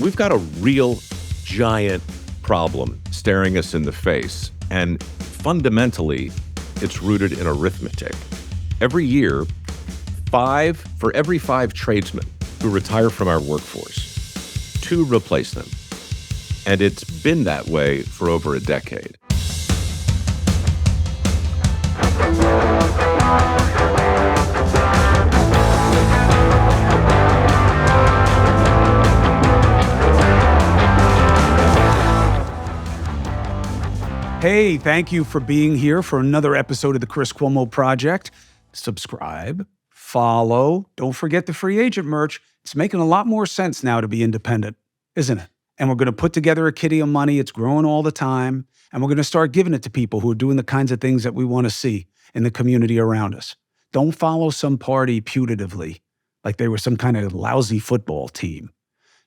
We've got a real giant problem staring us in the face, and fundamentally, it's rooted in arithmetic. Every year, for every 5 tradesmen who retire from our workforce, 2 replace them. And it's been that way for over a decade. Hey, thank you for being here for another episode of the Chris Cuomo Project. Subscribe, follow, don't forget the free agent merch. It's making a lot more sense now to be independent, isn't it? And we're going to put together a kitty of money. It's growing all the time. And we're going to start giving it to people who are doing the kinds of things that we want to see in the community around us. Don't follow some party putatively, like they were some kind of lousy football team.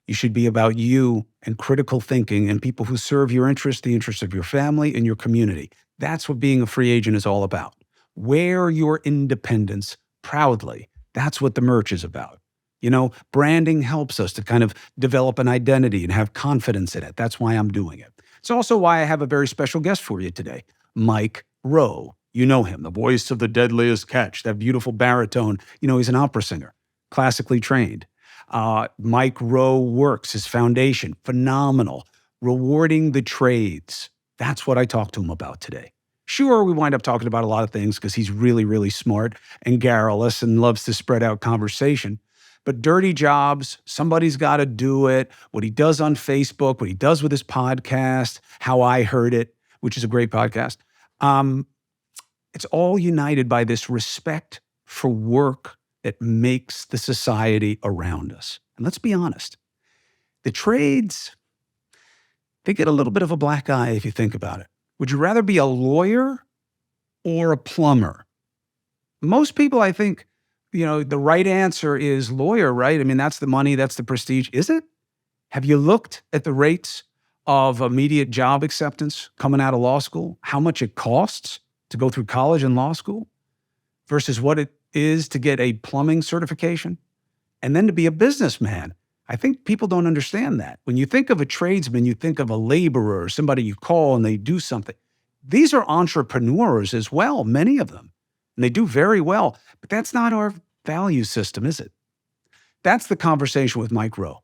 You should be about you and critical thinking and people who serve your interests, the interests of your family and your community. That's what being a free agent is all about. Wear your independence proudly. That's what the merch is about. You know, branding helps us to kind of develop an identity and have confidence in it. That's why I'm doing it. It's also why I have a very special guest for you today, Mike Rowe. You know him, the voice of The Deadliest Catch, that beautiful baritone. You know, he's an opera singer, classically trained. mikeroweWORKS, his foundation, phenomenal. Rewarding the trades. That's what I talked to him about today. Sure, we wind up talking about a lot of things because he's really, really smart and garrulous and loves to spread out conversation. But dirty jobs, somebody's got to do it. What he does on Facebook, what he does with his podcast, How I Heard It, which is a great podcast. It's all united by this respect for work that makes the society around us. And let's be honest, the trades, they get a little bit of a black eye if you think about it. Would you rather be a lawyer or a plumber? Most people, I think, the right answer is lawyer, right? I mean, that's the money, that's the prestige. Is it? Have you looked at the rates of immediate job acceptance coming out of law school? How much it costs to go through college and law school versus what it is to get a plumbing certification and then to be a businessman. I think people don't understand that. When you think of a tradesman, you think of a laborer or somebody you call and they do something. These are entrepreneurs as well, many of them, and they do very well. But that's not our value system, is it? That's the conversation with Mike Rowe.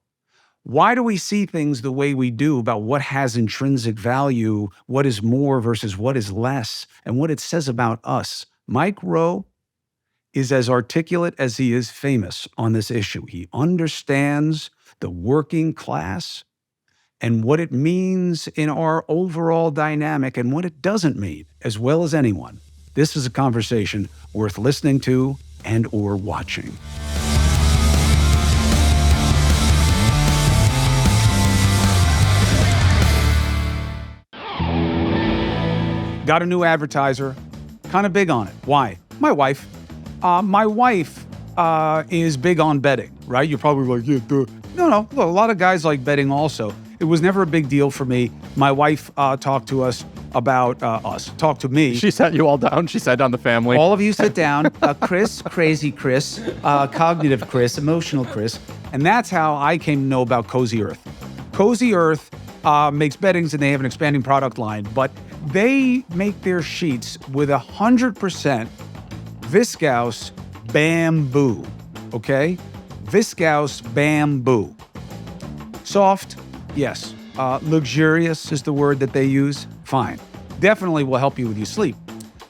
Why do we see things the way we do about what has intrinsic value, what is more versus what is less, and what it says about us? Mike Rowe is as articulate as he is famous on this issue. He understands the working class and what it means in our overall dynamic and what it doesn't mean, as well as anyone. This is a conversation worth listening to and or watching. Got a new advertiser, kind of big on it. Why? My wife. My wife is big on betting, right? You're probably like, yeah, duh. No. Well, a lot of guys like betting also. It was never a big deal for me. My wife talked to us about talked to me. She sat you all down. She sat down the family. All of you sit down. Chris, crazy Chris, cognitive Chris, emotional Chris. And that's how I came to know about Cozy Earth. Cozy Earth makes beddings and they have an expanding product line, but they make their sheets with 100% viscose bamboo, okay? Viscose bamboo. Soft, yes. Luxurious is the word that they use. Fine. Definitely will help you with your sleep.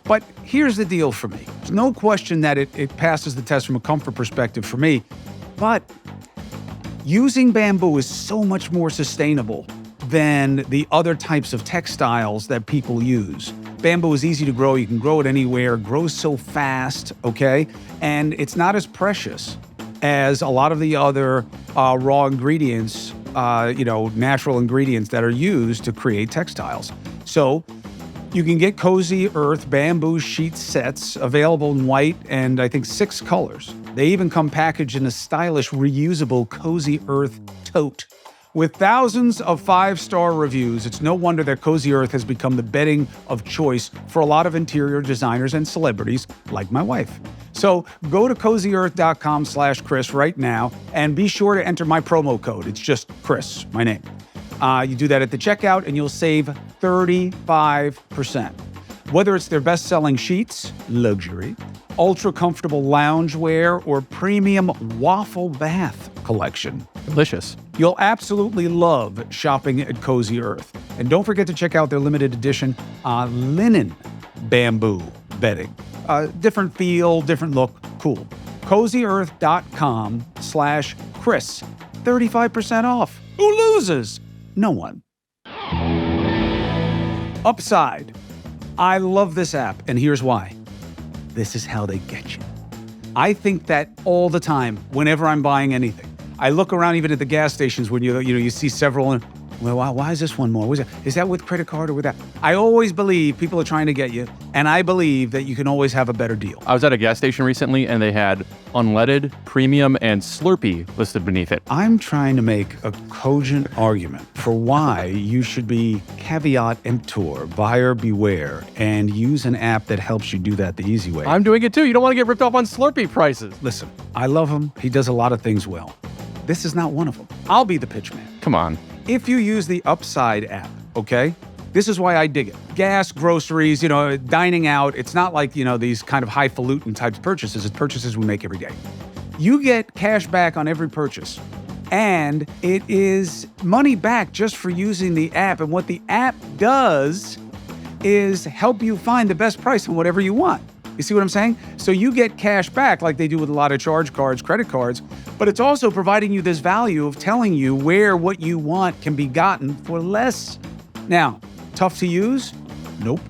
But here's the deal for me. There's no question that it passes the test from a comfort perspective for me, but using bamboo is so much more sustainable than the other types of textiles that people use. Bamboo is easy to grow. You can grow it anywhere. It grows so fast, okay? And it's not as precious as a lot of the other raw ingredients, natural ingredients that are used to create textiles. So you can get Cozy Earth bamboo sheet sets available in white and I think 6 colors. They even come packaged in a stylish, reusable Cozy Earth tote. With thousands of 5-star reviews, it's no wonder that Cozy Earth has become the bedding of choice for a lot of interior designers and celebrities like my wife. So go to CozyEarth.com/Chris right now and be sure to enter my promo code. It's just Chris, my name. You do that at the checkout and you'll save 35%. Whether it's their best-selling sheets, luxury, ultra-comfortable loungewear, or premium waffle bath collection. Delicious. You'll absolutely love shopping at Cozy Earth. And don't forget to check out their limited edition linen bamboo bedding. Different feel, different look, cool. CozyEarth.com/Chris. 35% off. Who loses? No one. Upside. I love this app, and here's why. This is how they get you. I think that all the time, whenever I'm buying anything. I look around even at the gas stations when you see several, and well, why is this one more? Is that with credit card or with that? I always believe people are trying to get you, and I believe that you can always have a better deal. I was at a gas station recently, and they had unleaded, premium, and Slurpee listed beneath it. I'm trying to make a cogent argument for why you should be caveat emptor, buyer beware, and use an app that helps you do that the easy way. I'm doing it too. You don't want to get ripped off on Slurpee prices. Listen, I love him. He does a lot of things well. This is not one of them. I'll be the pitch man. Come on. If you use the Upside app, okay? This is why I dig it. Gas, groceries, dining out. It's not like, these kind of highfalutin types of purchases. It's purchases we make every day. You get cash back on every purchase. And it is money back just for using the app. And what the app does is help you find the best price on whatever you want. You see what I'm saying? So you get cash back like they do with a lot of charge cards, credit cards, but it's also providing you this value of telling you where what you want can be gotten for less. Now, tough to use? Nope.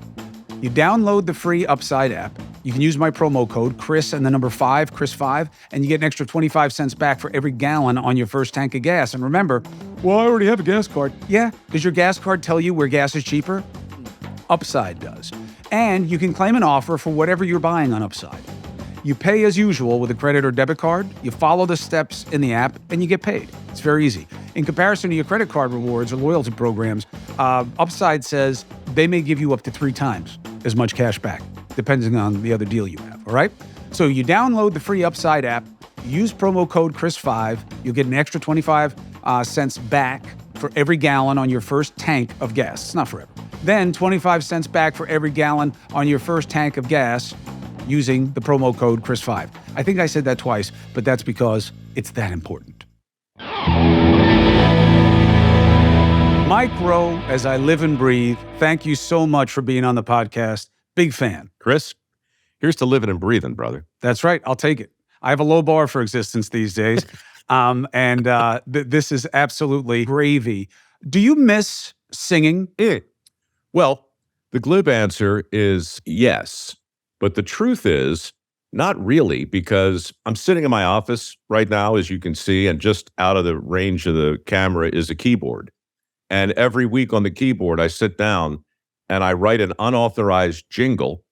You download the free Upside app. You can use my promo code, Chris and the number 5, Chris5, and you get an extra 25 cents back for every gallon on your first tank of gas. And remember, well, I already have a gas card. Yeah, does your gas card tell you where gas is cheaper? Upside does. And you can claim an offer for whatever you're buying on Upside. You pay as usual with a credit or debit card, you follow the steps in the app, and you get paid. It's very easy. In comparison to your credit card rewards or loyalty programs, Upside says they may give you up to 3 times as much cash back, depending on the other deal you have, all right? So you download the free Upside app, use promo code Chris5, you'll get an extra 25 cents back for every gallon on your first tank of gas. It's not forever. Then 25 cents back for every gallon on your first tank of gas using the promo code Chris5. I think I said that twice, but that's because it's that important. Mike Rowe, as I live and breathe, thank you so much for being on the podcast. Big fan. Chris, here's to living and breathing, brother. That's right. I'll take it. I have a low bar for existence these days. This is absolutely gravy. Do you miss singing? Well, the glib answer is yes. But the truth is, not really, because I'm sitting in my office right now, as you can see, and just out of the range of the camera is a keyboard. And every week on the keyboard, I sit down and I write an unauthorized jingle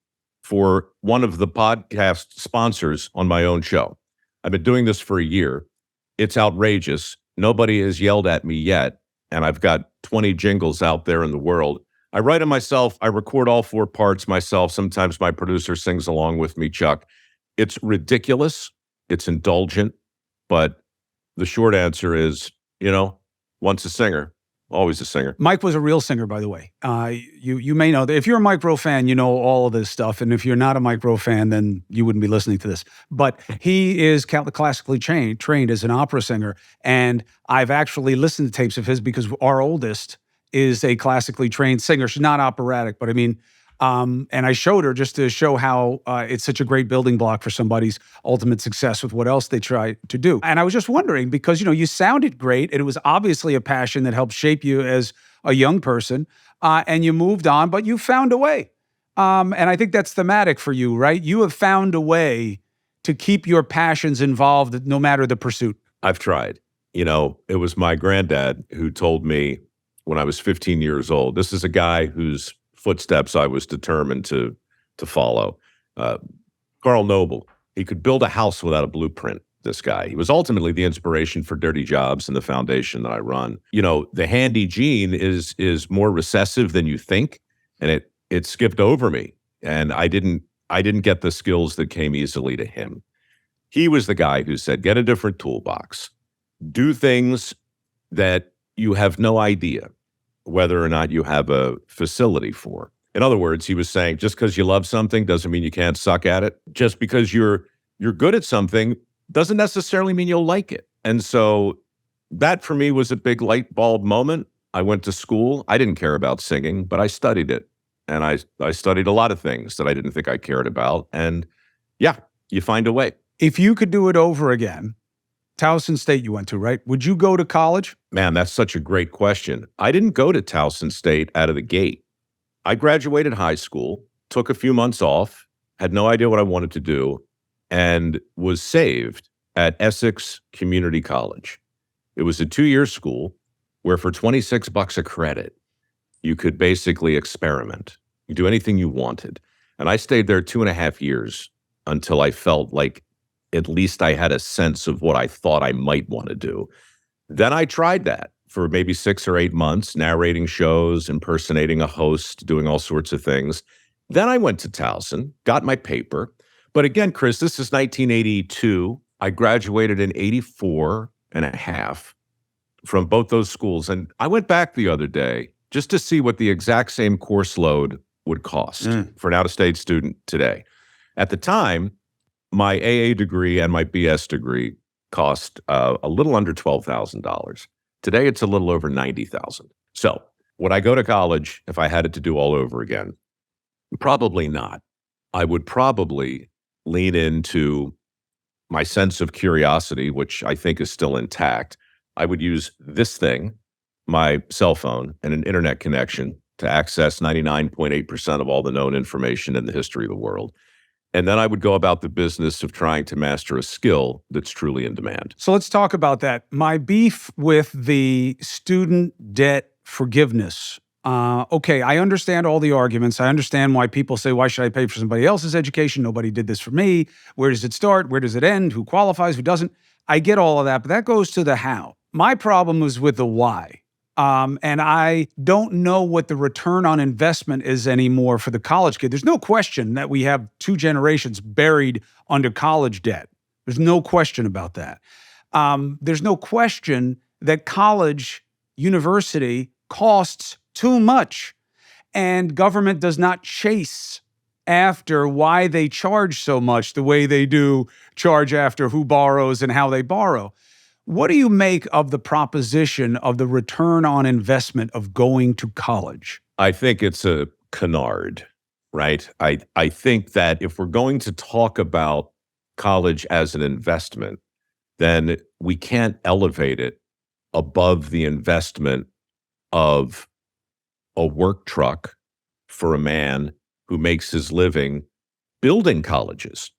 for one of the podcast sponsors on my own show. I've been doing this for a year. It's outrageous. Nobody has yelled at me yet, and I've got 20 jingles out there in the world. I write them myself. I record all 4 parts myself. Sometimes my producer sings along with me, Chuck. It's ridiculous. It's indulgent. But the short answer is, once a singer, always a singer. Mike was a real singer, by the way. You may know that if you're a Mike Rowe fan, you know all of this stuff. And if you're not a Mike Rowe fan, then you wouldn't be listening to this. But he is classically trained as an opera singer. And I've actually listened to tapes of his because our oldest is a classically trained singer. She's not operatic, but and I showed her just to show how it's such a great building block for somebody's ultimate success with what else they try to do. And I was just wondering, because, you sounded great, and it was obviously a passion that helped shape you as a young person, and you moved on, but you found a way. And I think that's thematic for you, right? You have found a way to keep your passions involved no matter the pursuit. I've tried. It was my granddad who told me when I was 15 years old. This is a guy whose footsteps I was determined to follow. Carl Noble. He could build a house without a blueprint, this guy. He was ultimately the inspiration for Dirty Jobs and the foundation that I run. The handy gene is more recessive than you think, and it skipped over me. And I didn't I didn't get the skills that came easily to him. He was the guy who said, get a different toolbox. Do things that you have no idea whether or not you have a facility for. In other words, he was saying, just because you love something doesn't mean you can't suck at it. Just because you're good at something doesn't necessarily mean you'll like it. And so that for me was a big light bulb moment. I went to school. I didn't care about singing, but I studied it. And I studied a lot of things that I didn't think I cared about. And yeah, you find a way. If you could do it over again, Towson State you went to, right? Would you go to college? Man, that's such a great question. I didn't go to Towson State out of the gate. I graduated high school, took a few months off, had no idea what I wanted to do, and was saved at Essex Community College. It was a 2-year school where for $26 a credit, you could basically experiment. You do anything you wanted. And I stayed there 2.5 years until I felt like at least I had a sense of what I thought I might want to do. Then I tried that for maybe 6 or 8 months, narrating shows, impersonating a host, doing all sorts of things. Then I went to Towson, got my paper. But again, Chris, this is 1982. I graduated in 84 and a half from both those schools. And I went back the other day just to see what the exact same course load would cost for an out-of-state student today. At the time, my AA degree and my BS degree cost a little under $12,000. Today, it's a little over $90,000. So would I go to college if I had it to do all over again? Probably not. I would probably lean into my sense of curiosity, which I think is still intact. I would use this thing, my cell phone, and an internet connection to access 99.8% of all the known information in the history of the world. And then I would go about the business of trying to master a skill that's truly in demand. So let's talk about that. My beef with the student debt forgiveness. Okay, I understand all the arguments. I understand why people say, why should I pay for somebody else's education? Nobody did this for me. Where does it start? Where does it end? Who qualifies? Who doesn't? I get all of that, but that goes to the how. My problem was with the why. And I don't know what the return on investment is anymore for the college kid. There's no question that we have 2 generations buried under college debt. There's no question about that. There's no question that college, university costs too much, and government does not chase after why they charge so much the way they do charge after who borrows and how they borrow. What do you make of the proposition of the return on investment of going to college? I think it's a canard, right? I think that if we're going to talk about college as an investment, then we can't elevate it above the investment of a work truck for a man who makes his living building colleges,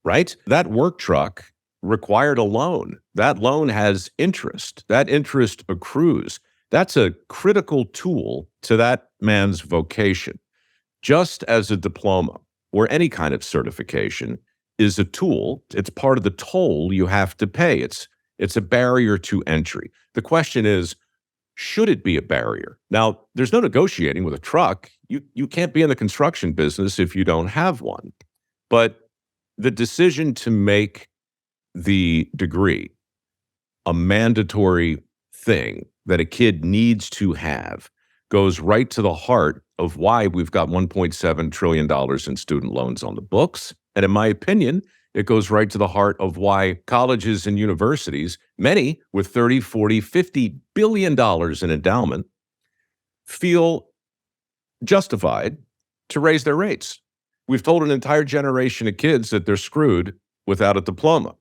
right? That work truck required a loan. That loan has interest. That interest accrues. That's a critical tool to that man's vocation. Just as a diploma or any kind of certification is a tool, it's part of the toll you have to pay. It's a barrier to entry. The question is, should it be a barrier? Now, there's no negotiating with a truck. You can't be in the construction business if you don't have one. But the decision to make the degree a mandatory thing that a kid needs to have goes right to the heart of why we've got $1.7 trillion in student loans on the books. And in my opinion, it goes right to the heart of why colleges and universities, many with 30, 40, $50 billion in endowment, feel justified to raise their rates. We've told an entire generation of kids that they're screwed without a diploma.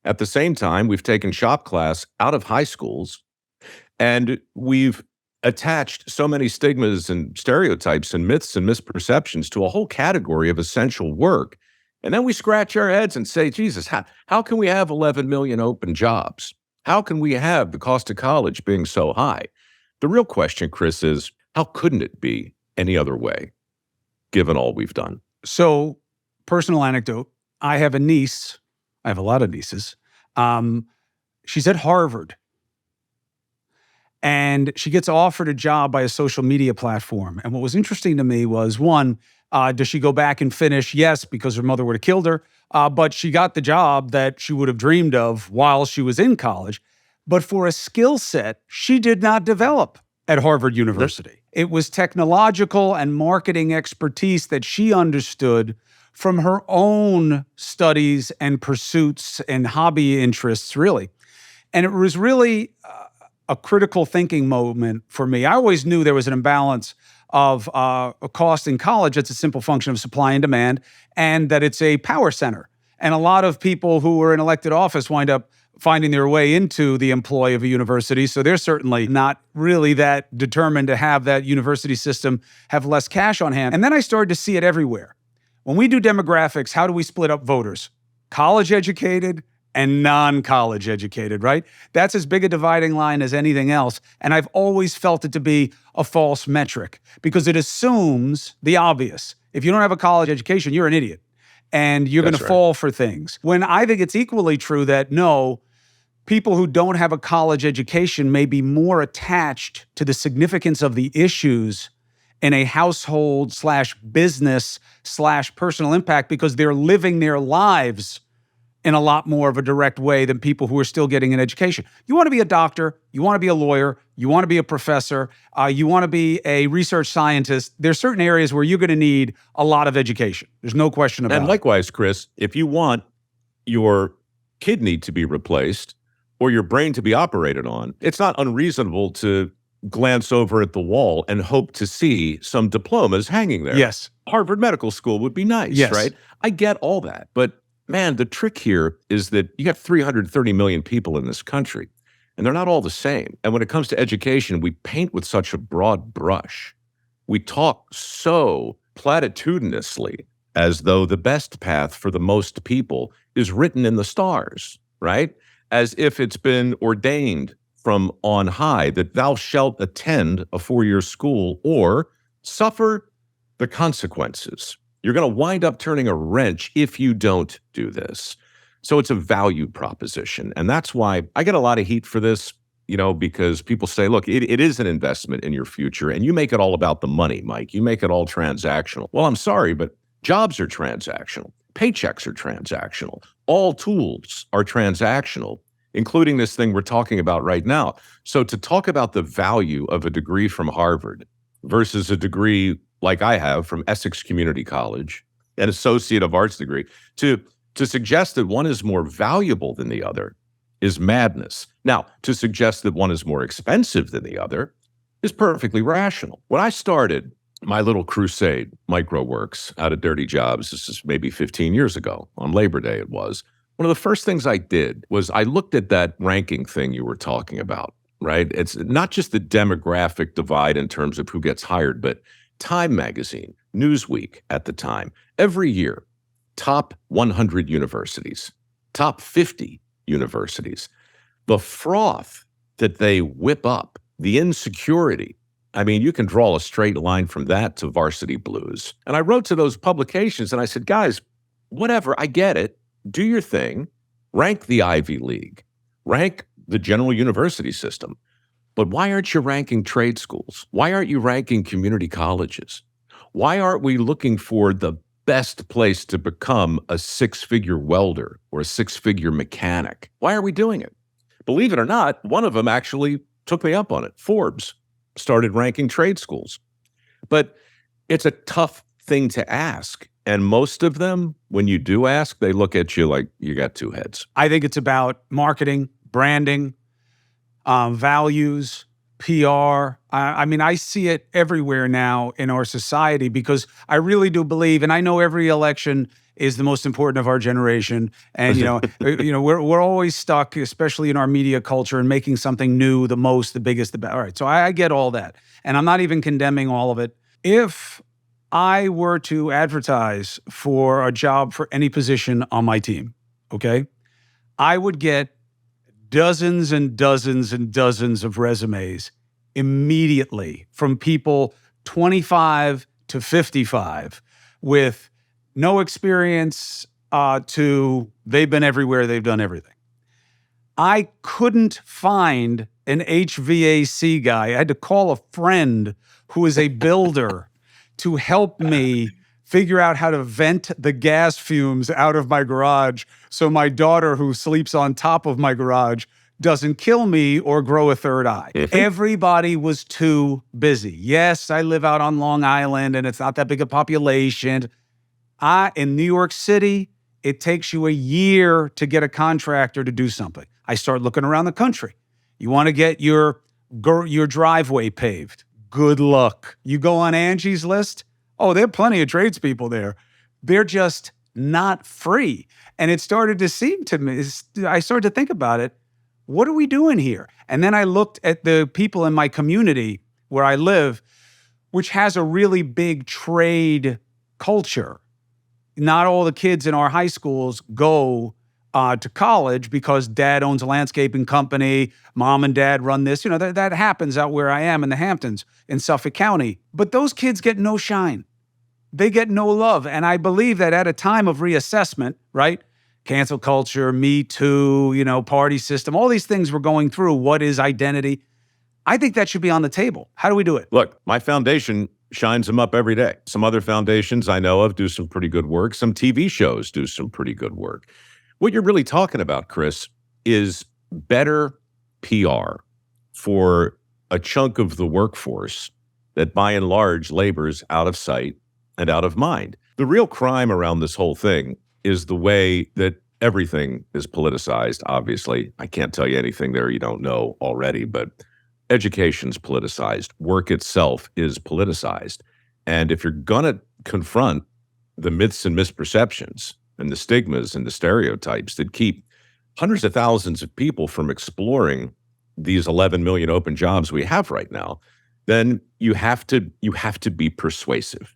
At the same time, we've taken shop class out of high schools, and we've attached so many stigmas and stereotypes and myths and misperceptions to a whole category of essential work. And then we scratch our heads and say, Jesus, how can we have 11 million open jobs? How can we have the cost of college being so high? The real question, Chris, is how couldn't it be any other way, given all we've done? So, personal anecdote, I have a niece. I have a lot of nieces. She's at Harvard. And she gets offered a job by a social media platform. And what was interesting to me was, one, does she go back and finish? Yes, because her mother would have killed her. But she got the job that she would have dreamed of while she was in college. But for a skill set she did not develop at Harvard University. It was technological and marketing expertise that she understood from her own studies and pursuits and hobby interests, really. And it was really a critical thinking moment for me. I always knew there was an imbalance of a cost in college. It's a simple function of supply and demand, and that it's a power center. And a lot of people who are in elected office wind up finding their way into the employ of a university. So they're certainly not really that determined to have that university system have less cash on hand. And then I started to see it everywhere. When we do demographics, how do we split up voters? College educated and non-college educated, right? That's as big a dividing line as anything else. And I've always felt it to be a false metric because it assumes the obvious. If you don't have a college education, you're an idiot and you're going to fall for things. When I think it's equally true that no, people who don't have a college education may be more attached to the significance of the issues in a household / business / personal impact because they're living their lives in a lot more of a direct way than people who are still getting an education. You want to be a doctor, you want to be a lawyer, you want to be a professor, you want to be a research scientist. There's certain areas where you're going to need a lot of education. There's no question about it. And likewise, Chris, if you want your kidney to be replaced or your brain to be operated on, it's not unreasonable to glance over at the wall and hope to see some diplomas hanging there. Yes. Harvard Medical School would be nice, yes. right? I get all that. But man, the trick here is that you got 330 million people in this country, and they're not all the same. And when it comes to education, we paint with such a broad brush. We talk so platitudinously as though the best path for the most people is written in the stars, right? As if it's been ordained from on high that thou shalt attend a 4-year school or suffer the consequences. You're going to wind up turning a wrench if you don't do this. So it's a value proposition. And that's why I get a lot of heat for this, because people say, look, it is an investment in your future. And you make it all about the money, Mike. You make it all transactional. Well, I'm sorry, but jobs are transactional. Paychecks are transactional. All tools are transactional, including this thing we're talking about right now. So to talk about the value of a degree from Harvard versus a degree like I have from Essex Community College, an Associate of Arts degree, to suggest that one is more valuable than the other is madness. Now, to suggest that one is more expensive than the other is perfectly rational. When I started my little crusade, mikeroweWORKS, out of dirty jobs, this is maybe 15 years ago, on Labor Day it was, one of the first things I did was I looked at that ranking thing you were talking about, right? It's not just the demographic divide in terms of who gets hired, but Time Magazine, Newsweek at the time, every year, top 100 universities, top 50 universities, the froth that they whip up, the insecurity. I mean, you can draw a straight line from that to Varsity Blues. And I wrote to those publications and I said, guys, whatever, I get it. Do your thing. Rank the Ivy League. Rank the general university system. But why aren't you ranking trade schools? Why aren't you ranking community colleges? Why aren't we looking for the best place to become a 6-figure welder or a 6-figure mechanic? Why are we doing it? Believe it or not, one of them actually took me up on it. Forbes started ranking trade schools. But it's a tough thing to ask. And most of them, when you do ask, they look at you like you got two heads. I think it's about marketing, branding, values, PR. I mean, I see it everywhere now in our society because I really do believe, and I know every election is the most important of our generation. And, we're always stuck, especially in our media culture, in making something new, the most, the biggest, the best. All right, so I get all that. And I'm not even condemning all of it. If I were to advertise for a job for any position on my team, okay, I would get dozens and dozens and dozens of resumes immediately from people 25 to 55 with no experience to they've been everywhere, they've done everything. I couldn't find an HVAC guy. I had to call a friend who is a builder to help me figure out how to vent the gas fumes out of my garage so my daughter, who sleeps on top of my garage, doesn't kill me or grow a third eye. Everybody was too busy. Yes, I live out on Long Island and it's not that big a population. In New York City, it takes you a year to get a contractor to do something. I start looking around the country. You want to get your driveway paved. Good luck. You go on Angie's List. Oh, there are plenty of tradespeople there. They're just not free. And it started to seem to me, I started to think about it. What are we doing here? And then I looked at the people in my community where I live, which has a really big trade culture. Not all the kids in our high schools go to college because dad owns a landscaping company, mom and dad run this. That happens out where I am in the Hamptons in Suffolk County. But those kids get no shine. They get no love. And I believe that at a time of reassessment, right? Cancel culture, Me Too, party system, all these things we're going through. What is identity? I think that should be on the table. How do we do it? Look, my foundation shines them up every day. Some other foundations I know of do some pretty good work. Some TV shows do some pretty good work. What you're really talking about, Chris, is better PR for a chunk of the workforce that by and large labors out of sight and out of mind. The real crime around this whole thing is the way that everything is politicized, obviously. I can't tell you anything there you don't know already, but education's politicized. Work itself is politicized. And if you're going to confront the myths and misperceptions and the stigmas and the stereotypes that keep hundreds of thousands of people from exploring these 11 million open jobs we have right now, then you have to be persuasive,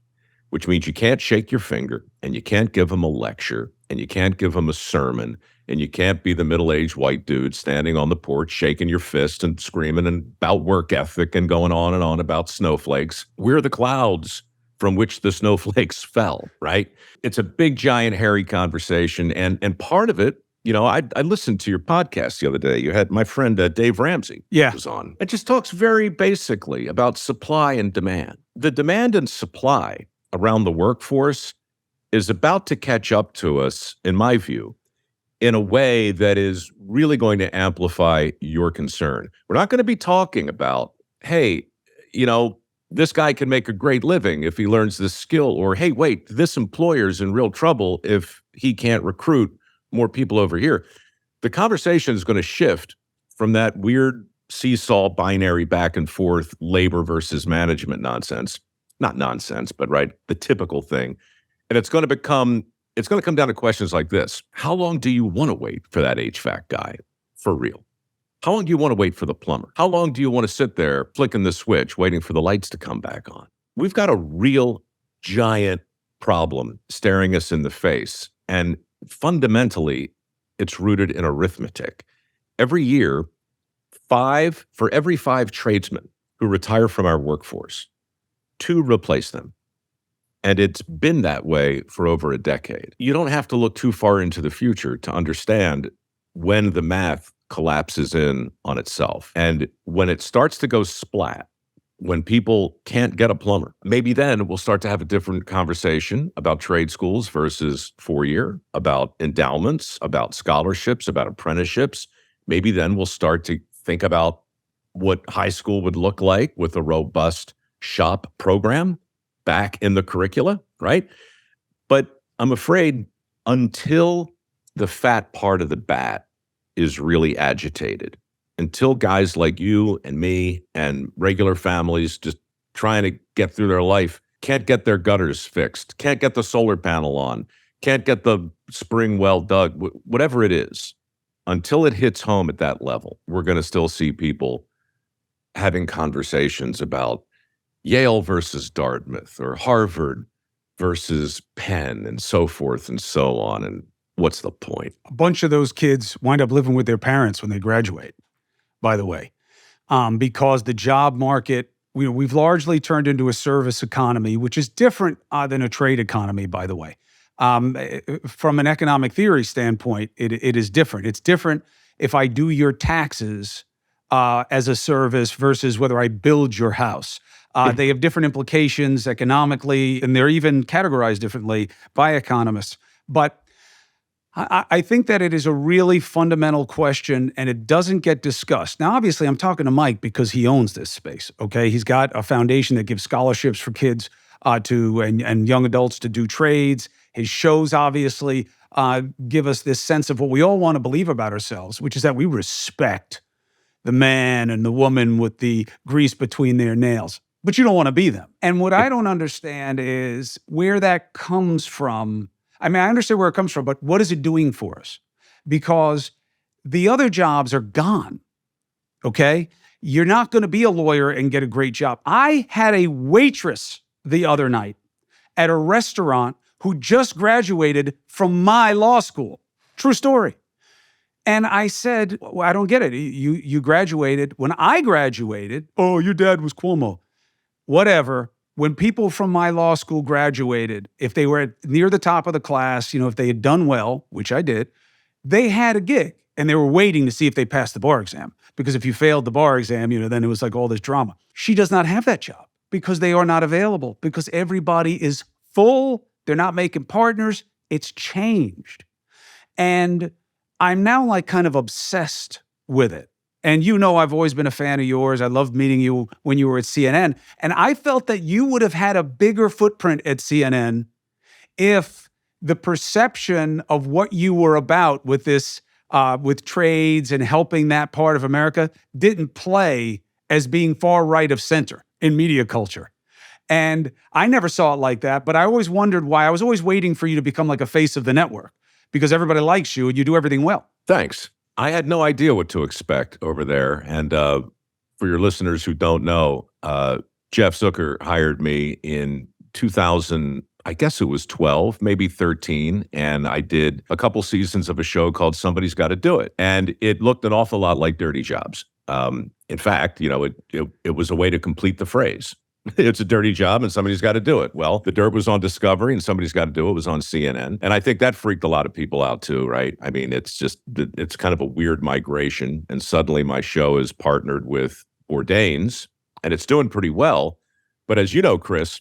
which means you can't shake your finger and you can't give them a lecture and you can't give them a sermon and you can't be the middle-aged white dude standing on the porch shaking your fist and screaming about work ethic and going on and on about snowflakes. We're the clouds from which the snowflakes fell, right? It's a big, giant, hairy conversation. And part of it, I listened to your podcast the other day. You had my friend Dave Ramsey was on. It just talks very basically about supply and demand. The demand and supply around the workforce is about to catch up to us, in my view, in a way that is really going to amplify your concern. We're not going to be talking about, hey, this guy can make a great living if he learns this skill, or, hey, wait, this employer's in real trouble if he can't recruit more people over here. The conversation is going to shift from that weird seesaw binary back and forth labor versus management nonsense. Not nonsense, but right, the typical thing. And it's going to come down to questions like this. How long do you want to wait for that HVAC guy? For real. How long do you want to wait for the plumber? How long do you want to sit there flicking the switch, waiting for the lights to come back on? We've got a real giant problem staring us in the face. And fundamentally, it's rooted in arithmetic. Every year, for every 5 tradesmen who retire from our workforce, 2 replace them. And it's been that way for over a decade. You don't have to look too far into the future to understand when the math collapses in on itself. And when it starts to go splat, when people can't get a plumber, maybe then we'll start to have a different conversation about trade schools versus 4-year, about endowments, about scholarships, about apprenticeships. Maybe then we'll start to think about what high school would look like with a robust shop program back in the curricula, right? But I'm afraid until the fat part of the bat is really agitated, until guys like you and me and regular families just trying to get through their life can't get their gutters fixed, can't get the solar panel on, can't get the spring well dug, whatever it is, until it hits home at that level, we're going to still see people having conversations about Yale versus Dartmouth or Harvard versus Penn and so forth and so on. And what's the point? A bunch of those kids wind up living with their parents when they graduate, by the way, because the job market, we've largely turned into a service economy, which is different than a trade economy, by the way. From an economic theory standpoint, it is different. It's different if I do your taxes as a service versus whether I build your house. They have different implications economically, and they're even categorized differently by economists. But I think that it is a really fundamental question, and it doesn't get discussed. Now, obviously, I'm talking to Mike because he owns this space, okay? He's got a foundation that gives scholarships for kids and young adults to do trades. His shows, obviously, give us this sense of what we all want to believe about ourselves, which is that we respect the man and the woman with the grease between their nails. But you don't want to be them. And what I don't understand is where that comes from. I mean, I understand where it comes from, but what is it doing for us? Because the other jobs are gone, okay? You're not going to be a lawyer and get a great job. I had a waitress the other night at a restaurant who just graduated from my law school. True story. And I said, well, I don't get it. You graduated. When I graduated, oh, your dad was Cuomo. Whatever. When people from my law school graduated, if they were near the top of the class, if they had done well, which I did, they had a gig and they were waiting to see if they passed the bar exam. Because if you failed the bar exam, then it was like all this drama. She does not have that job because they are not available, because everybody is full. They're not making partners. It's changed. And I'm now like kind of obsessed with it. And I've always been a fan of yours. I loved meeting you when you were at CNN. And I felt that you would have had a bigger footprint at CNN if the perception of what you were about with this, with trades and helping that part of America didn't play as being far right of center in media culture. And I never saw it like that, but I always wondered why. I was always waiting for you to become like a face of the network because everybody likes you and you do everything well. Thanks. I had no idea what to expect over there. And for your listeners who don't know, Jeff Zucker hired me in 2000, I guess it was 12, maybe 13. And I did a couple seasons of a show called Somebody's Got to Do It. And it looked an awful lot like Dirty Jobs. In fact, it was a way to complete the phrase. It's a dirty job and somebody's got to do it. Well, The Dirt was on Discovery and Somebody's Got to Do It was on CNN. And I think that freaked a lot of people out too, right? I mean, it's kind of a weird migration. And suddenly my show is partnered with Bourdain's and it's doing pretty well. But as you know, Chris,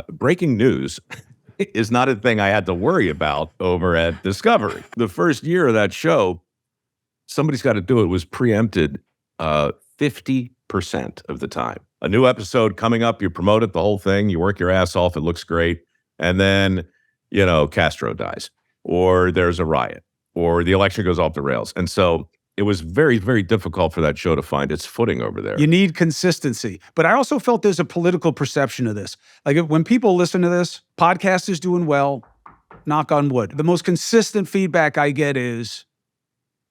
breaking news is not a thing I had to worry about over at Discovery. The first year of that show, Somebody's Got to Do It was preempted 50% of the time. A new episode coming up, you promote it, the whole thing, you work your ass off, it looks great. And then, Castro dies, or there's a riot, or the election goes off the rails. And so it was very, very difficult for that show to find its footing over there. You need consistency. But I also felt there's a political perception of this. Like when people listen to this, podcast is doing well, knock on wood. The most consistent feedback I get is,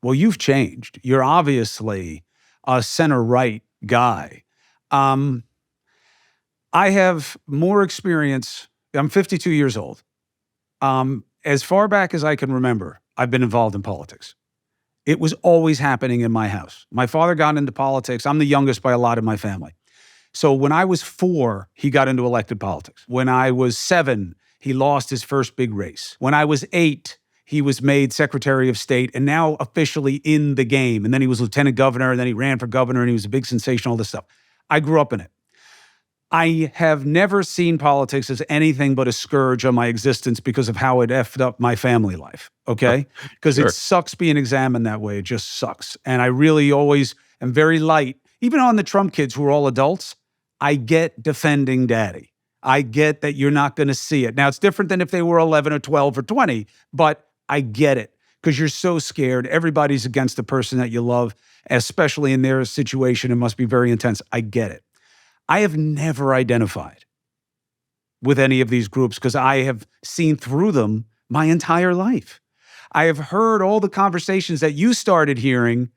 well, you've changed. You're obviously a center-right guy. I have more experience. I'm 52 years old. As far back as I can remember, I've been involved in politics. It was always happening in my house. My father got into politics. I'm the youngest by a lot in my family. So when I was 4, he got into elected politics. When I was 7, he lost his first big race. When I was 8, he was made Secretary of State and now officially in the game. And then he was lieutenant governor, and then he ran for governor, and he was a big sensation, all this stuff. I grew up in it. I have never seen politics as anything but a scourge on my existence because of how it effed up my family life, okay? Because It sucks being examined that way. It just sucks. And I really always am very light. Even on the Trump kids who are all adults, I get defending daddy. I get that you're not going to see it. Now, it's different than if they were 11 or 12 or 20, but I get it because you're so scared. Everybody's against the person that you love, especially in their situation. It must be very intense. I get it. I have never identified with any of these groups because I have seen through them my entire life. I have heard all the conversations that you started hearing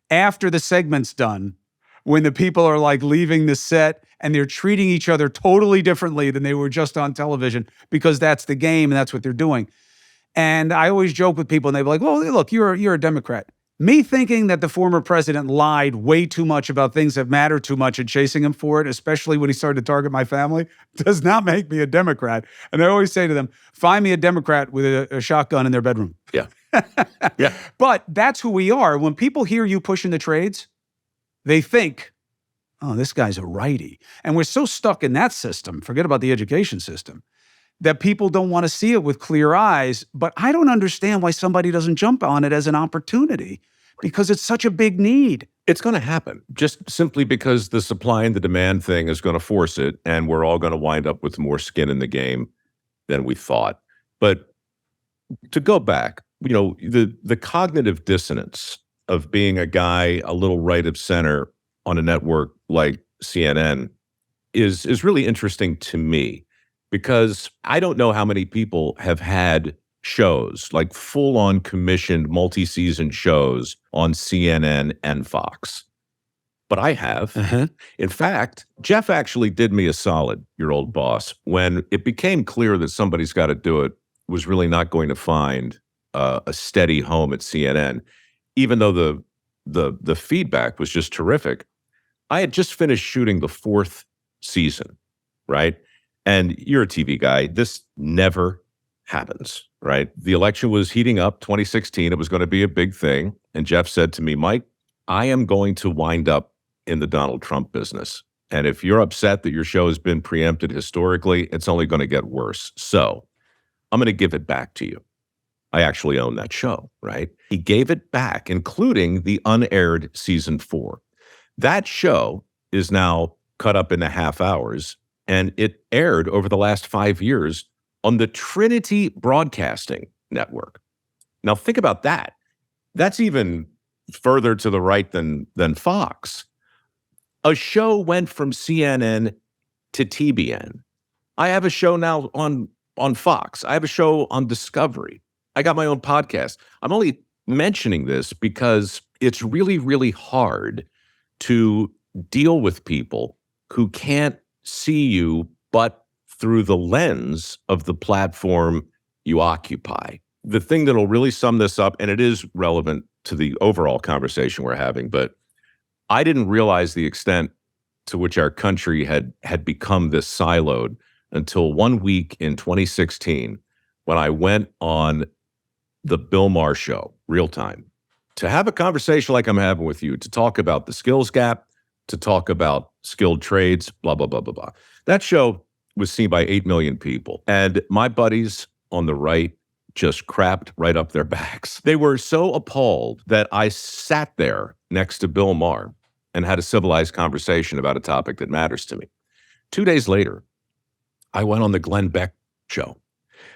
after the segment's done, when the people are like leaving the set and they're treating each other totally differently than they were just on television because that's the game and that's what they're doing. And I always joke with people and they're like, well, look, you're a Democrat. Me thinking that the former president lied way too much about things that matter too much and chasing him for it, especially when he started to target my family, does not make me a Democrat. And I always say to them, find me a Democrat with a shotgun in their bedroom. Yeah. Yeah. But that's who we are. When people hear you pushing the trades, they think, oh, this guy's a righty. And we're so stuck in that system, forget about the education system, that people don't want to see it with clear eyes. But I don't understand why somebody doesn't jump on it as an opportunity, because it's such a big need. It's going to happen just simply because the supply and the demand thing is going to force it, and we're all going to wind up with more skin in the game than we thought. But to go back, the cognitive dissonance of being a guy a little right of center on a network like CNN is really interesting to me, because I don't know how many people have had shows, like full-on commissioned multi-season shows on CNN and Fox. But I have. In fact, Jeff actually did me a solid, your old boss, when it became clear that somebody's got to do it, was really not going to find a steady home at CNN, even though the feedback was just terrific. I had just finished shooting the 4th season, right? And you're a TV guy. This never happens, right? The election was heating up, 2016. It was going to be a big thing. And Jeff said to me, Mike, I am going to wind up in the Donald Trump business. And if you're upset that your show has been preempted historically, it's only going to get worse. So I'm going to give it back to you. I actually own that show, right? He gave it back, including the unaired season 4. That show is now cut up into half hours, and it aired over the last 5 years on the Trinity Broadcasting Network. Now think about that. That's even further to the right than Fox. A show went from CNN to TBN. I have a show now on Fox. I have a show on Discovery. I got my own podcast. I'm only mentioning this because it's really, really hard to deal with people who can't see you but through the lens of the platform you occupy. The thing that'll really sum this up, and it is relevant to the overall conversation we're having, but I didn't realize the extent to which our country had become this siloed until one week in 2016 when I went on the Bill Maher show, Real Time, to have a conversation like I'm having with you, to talk about the skills gap, to talk about skilled trades, blah, blah, blah, blah, blah. That show was seen by 8 million people. And my buddies on the right just crapped right up their backs. They were so appalled that I sat there next to Bill Maher and had a civilized conversation about a topic that matters to me. 2 days later, I went on the Glenn Beck show.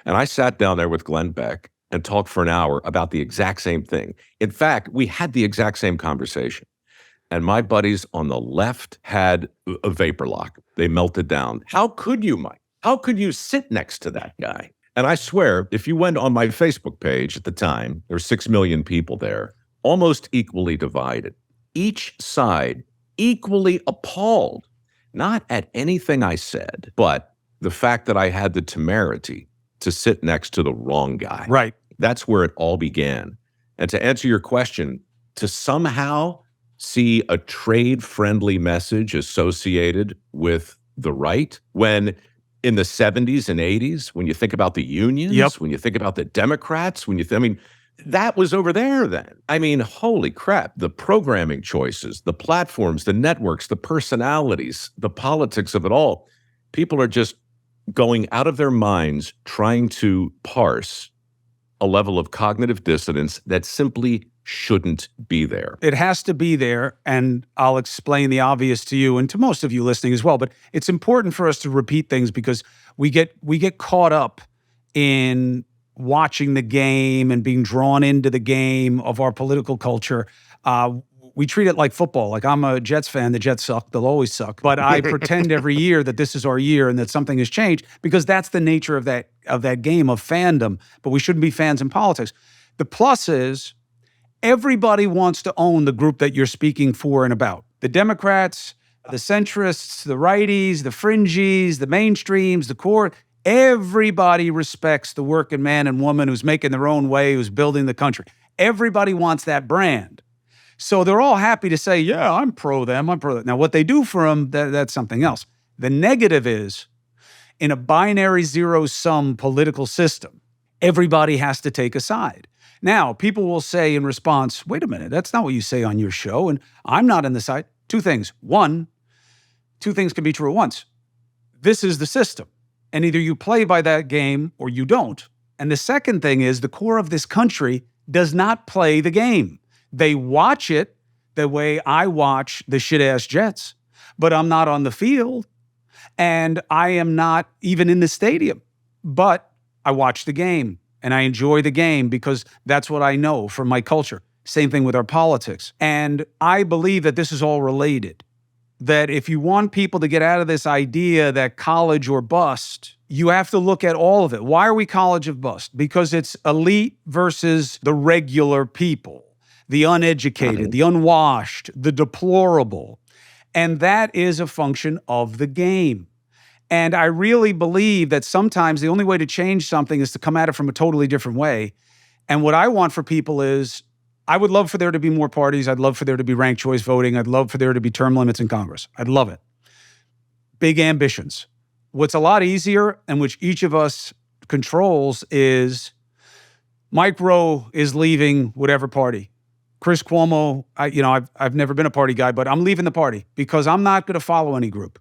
And I sat down there with Glenn Beck and talked for an hour about the exact same thing. In fact, we had the exact same conversation. And my buddies on the left had a vapor lock. They melted down. How could you, Mike? How could you sit next to that guy? And I swear, if you went on my Facebook page at the time, there were 6 million people there, almost equally divided. Each side equally appalled, not at anything I said, but the fact that I had the temerity to sit next to the wrong guy. Right. That's where it all began. And to answer your question, to somehow see a trade-friendly message associated with the right, when in the 70s and 80s, when you think about the unions, when you think about the Democrats, that was over there then. I mean, holy crap, the programming choices, the platforms, the networks, the personalities, the politics of it all. People are just going out of their minds trying to parse a level of cognitive dissonance that simply shouldn't be there. It has to be there, and I'll explain the obvious to you and to most of you listening as well, but it's important for us to repeat things because we get caught up in watching the game and being drawn into the game of our political culture. We treat it like football. Like, I'm a Jets fan. The Jets suck. They'll always suck. But I pretend every year that this is our year and that something has changed, because that's the nature of that game of fandom. But we shouldn't be fans in politics. The plus is everybody wants to own the group that you're speaking for and about. The Democrats, the centrists, the righties, the fringies, the mainstreams, the core. Everybody respects the working man and woman who's making their own way, who's building the country. Everybody wants that brand. So they're all happy to say, yeah, I'm pro them, I'm pro them. Now, what they do for them, that's something else. The negative is, in a binary zero-sum political system, everybody has to take a side. Now, people will say in response, wait a minute, that's not what you say on your show, and I'm not on the side. Two things. One, two things can be true at once. This is the system, and either you play by that game or you don't. And the second thing is the core of this country does not play the game. They watch it the way I watch the shit-ass Jets, but I'm not on the field, and I am not even in the stadium. But I watch the game, and I enjoy the game because that's what I know from my culture. Same thing with our politics. And I believe that this is all related. That if you want people to get out of this idea that college or bust, you have to look at all of it. Why are we college or bust? Because it's elite versus the regular people, the uneducated, the unwashed, the deplorable. And that is a function of the game. And I really believe that sometimes the only way to change something is to come at it from a totally different way. And what I want for people is, I would love for there to be more parties. I'd love for there to be ranked choice voting. I'd love for there to be term limits in Congress. I'd love it. Big ambitions. What's a lot easier and which each of us controls is Mike Rowe is leaving whatever party. Chris Cuomo, I've never been a party guy, but I'm leaving the party because I'm not going to follow any group.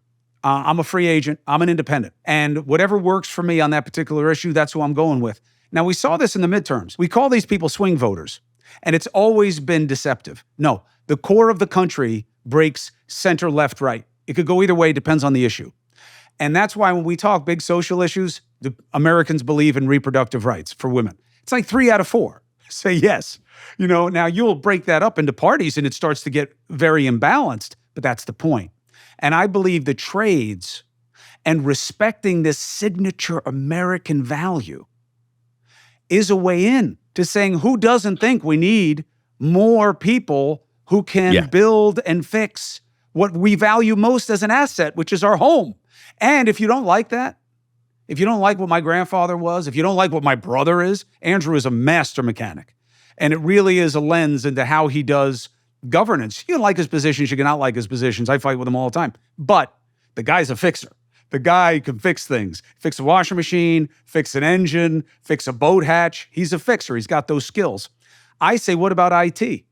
I'm a free agent. I'm an independent. And whatever works for me on that particular issue, that's who I'm going with. Now, we saw this in the midterms. We call these people swing voters. And it's always been deceptive. No, the core of the country breaks center, left, right. It could go either way, depends on the issue. And that's why when we talk big social issues, the Americans believe in reproductive rights for women. It's like 3 out of 4 say yes. Now you'll break that up into parties and it starts to get very imbalanced, but that's the point. And I believe the trades and respecting this signature American value is a way in to saying who doesn't think we need more people who can build and fix what we value most as an asset, which is our home. And if you don't like that, if you don't like what my grandfather was, if you don't like what my brother is, Andrew is a master mechanic. And it really is a lens into how he does governance. You can like his positions, you cannot like his positions. I fight with him all the time. But the guy's a fixer. The guy can fix things. Fix a washing machine, fix an engine, fix a boat hatch. He's a fixer. He's got those skills. I say, what about IT?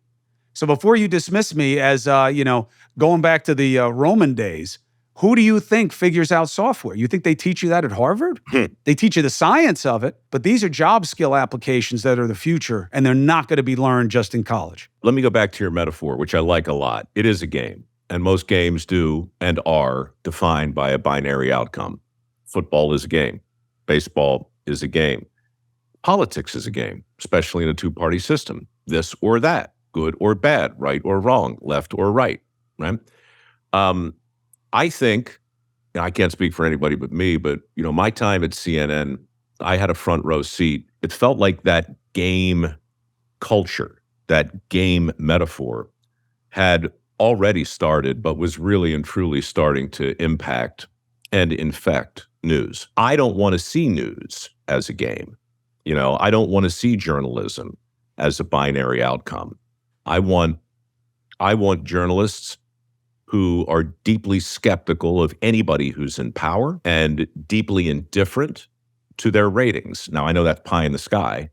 So before you dismiss me as, going back to the Roman days, who do you think figures out software? You think they teach you that at Harvard? They teach you the science of it, but these are job skill applications that are the future, and they're not going to be learned just in college. Let me go back to your metaphor, which I like a lot. It is a game. And most games do and are defined by a binary outcome. Football is a game. Baseball is a game. Politics is a game, especially in a two-party system. This or that, good or bad, right or wrong, left or right, right? I think, I can't speak for anybody but me, but my time at CNN, I had a front row seat. It felt like that game culture, that game metaphor had already started, but was really and truly starting to impact and infect news. I don't want to see news as a game. I don't want to see journalism as a binary outcome. I want journalists who are deeply skeptical of anybody who's in power and deeply indifferent to their ratings. Now, I know that's pie in the sky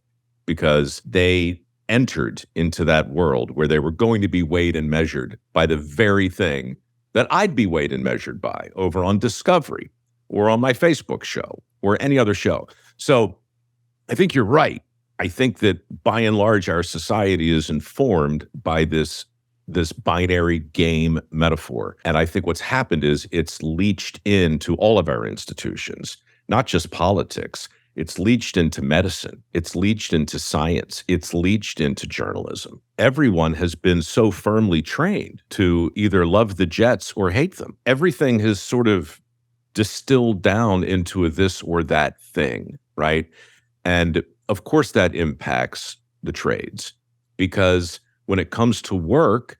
because they entered into that world where they were going to be weighed and measured by the very thing that I'd be weighed and measured by over on Discovery or on my Facebook show or any other show. So I think you're right. I think that by and large, our society is informed by this binary game metaphor. And I think what's happened is it's leached into all of our institutions, not just politics. It's leached into medicine. It's leached into science. It's leached into journalism. Everyone has been so firmly trained to either love the Jets or hate them. Everything has sort of distilled down into a this or that thing, right? And of course that impacts the trades because when it comes to work,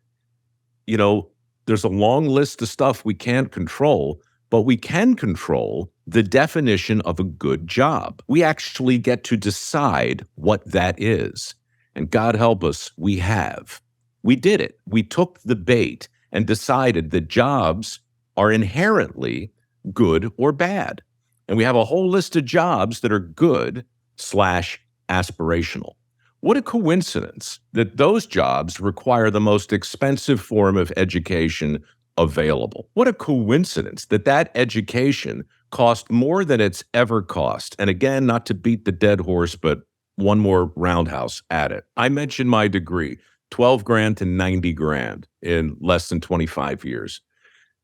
there's a long list of stuff we can't control, but we can control the definition of a good job. We actually get to decide what that is. And God help us, we have. We did it. We took the bait and decided that jobs are inherently good or bad. And we have a whole list of jobs that are good / aspirational. What a coincidence that those jobs require the most expensive form of education available. What a coincidence that that education cost more than it's ever cost. And again, not to beat the dead horse, but one more roundhouse at it. I mentioned my degree, 12 grand to 90 grand in less than 25 years.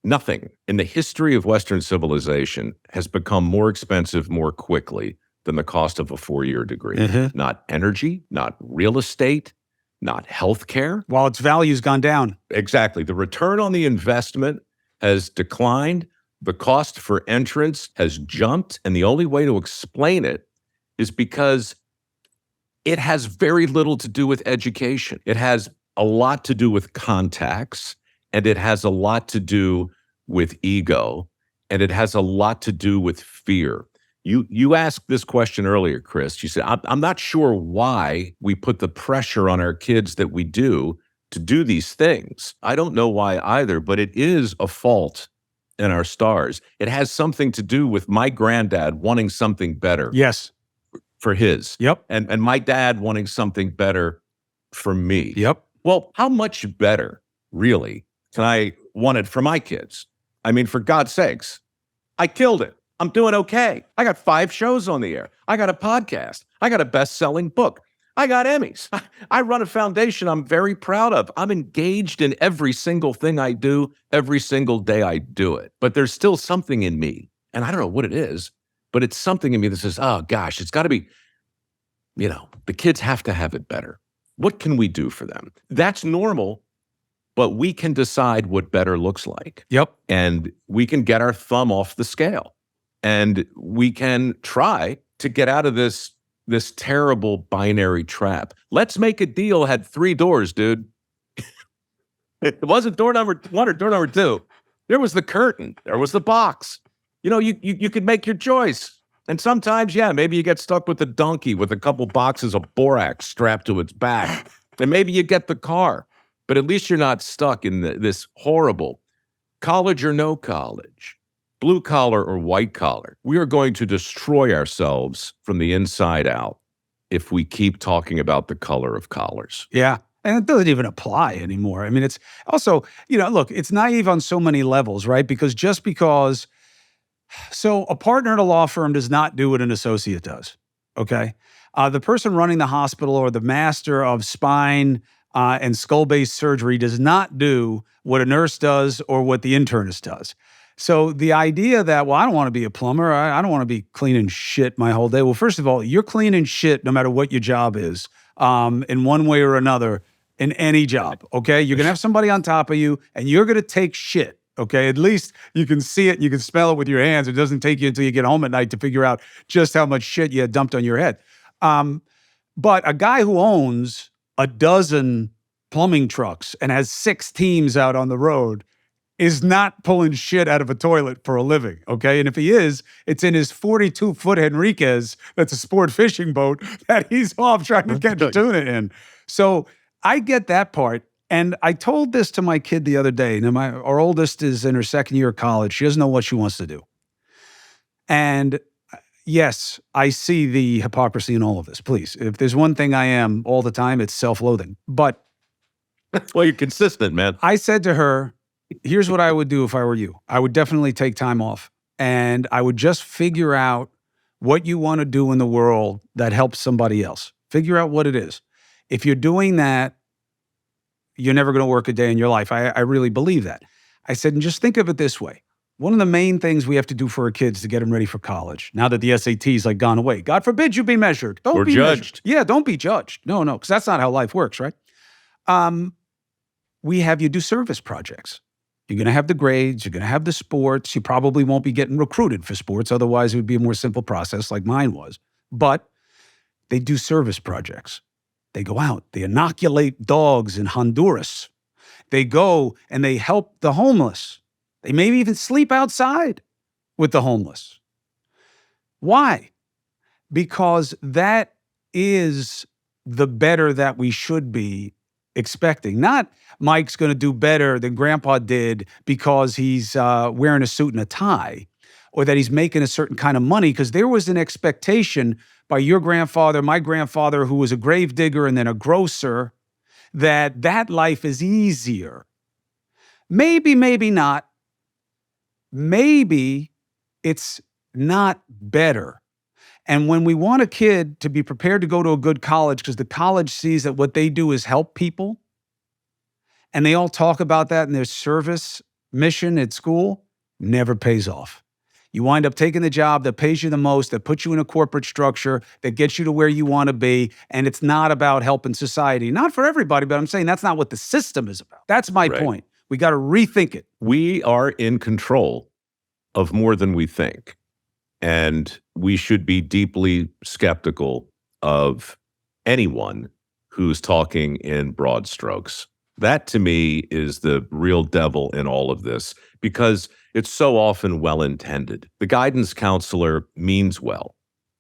Nothing in the history of Western civilization has become more expensive more quickly than the cost of a 4-year degree. Mm-hmm. Not energy, not real estate, not healthcare. While its value's gone down. Exactly. The return on the investment has declined. The cost for entrance has jumped. And the only way to explain it is because it has very little to do with education. It has a lot to do with contacts, and it has a lot to do with ego, and it has a lot to do with fear. You asked this question earlier, Chris. You said, I'm not sure why we put the pressure on our kids that we do to do these things. I don't know why either, but it is a fault in our stars. It has something to do with my granddad wanting something better Yes. for his. Yep. And my dad wanting something better for me. Yep. Well, how much better, really, can I want it for my kids? I mean, for God's sakes, I killed it. I'm doing okay. I got 5 shows on the air. I got a podcast. I got a best-selling book. I got Emmys. I run a foundation I'm very proud of. I'm engaged in every single thing I do, every single day I do it. But there's still something in me, and I don't know what it is, but it's something in me that says, oh gosh, it's got to be, the kids have to have it better. What can we do for them? That's normal, but we can decide what better looks like. Yep. And we can get our thumb off the scale. And we can try to get out of this terrible binary trap. Let's make a deal had 3 doors, dude. It wasn't door number 1 or door number 2. There was the curtain. There was the box. You could make your choice. And sometimes, yeah, maybe you get stuck with the donkey with a couple boxes of borax strapped to its back. And maybe you get the car. But at least you're not stuck in this horrible college or no college, blue collar or white collar. We are going to destroy ourselves from the inside out if we keep talking about the color of collars. Yeah. And it doesn't even apply anymore. I mean, it's also, look, it's naive on so many levels, right? Because so a partner at a law firm does not do what an associate does, okay? The person running the hospital or the master of spine and skull-based surgery does not do what a nurse does or what the internist does. So the idea that, well, I don't want to be a plumber, I don't want to be cleaning shit my whole day. Well, first of all, you're cleaning shit no matter what your job is, in one way or another, in any job, okay? You're going to have somebody on top of you, and you're going to take shit, okay? At least you can see it, you can smell it with your hands. It doesn't take you until you get home at night to figure out just how much shit you had dumped on your head. But a guy who owns a dozen plumbing trucks and has 6 teams out on the road is not pulling shit out of a toilet for a living, okay? And if he is, it's in his 42-foot Henriquez that's a sport fishing boat that he's off trying to catch tuna in. So I get that part. And I told this to my kid the other day. Now, our oldest is in her 2nd year of college. She doesn't know what she wants to do. And yes, I see the hypocrisy in all of this. Please, if there's one thing I am all the time, it's self-loathing. But well, you're consistent, man. I said to her, here's what I would do if I were you. I would definitely take time off, and I would just figure out what you want to do in the world that helps somebody else. Figure out what it is. If you're doing that, you're never going to work a day in your life. I really believe that. I said, and just think of it this way. One of the main things we have to do for our kids to get them ready for college, now that the SAT's gone away, God forbid you be measured. Don't be judged. Measured. Yeah, don't be judged. No, because that's not how life works, right? We have you do service projects. You're going to have the grades. You're going to have the sports. You probably won't be getting recruited for sports. Otherwise, it would be a more simple process like mine was. But they do service projects. They go out. They inoculate dogs in Honduras. They go and they help the homeless. They maybe even sleep outside with the homeless. Why? Because that is the better that we should be expecting. Not Mike's going to do better than Grandpa did because he's wearing a suit and a tie, or that he's making a certain kind of money, because there was an expectation by your grandfather, my grandfather, who was a grave digger and then a grocer, that life is easier. Maybe, maybe not. Maybe it's not better. And when we want a kid to be prepared to go to a good college because the college sees that what they do is help people, and they all talk about that in their service mission at school, never pays off. You wind up taking the job that pays you the most, that puts you in a corporate structure, that gets you to where you want to be, and it's not about helping society. Not for everybody, but I'm saying that's not what the system is about. That's my point. We got to rethink it. We are in control of more than we think. And we should be deeply skeptical of anyone who's talking in broad strokes. That, to me, is the real devil in all of this, because it's so often well-intended. The guidance counselor means well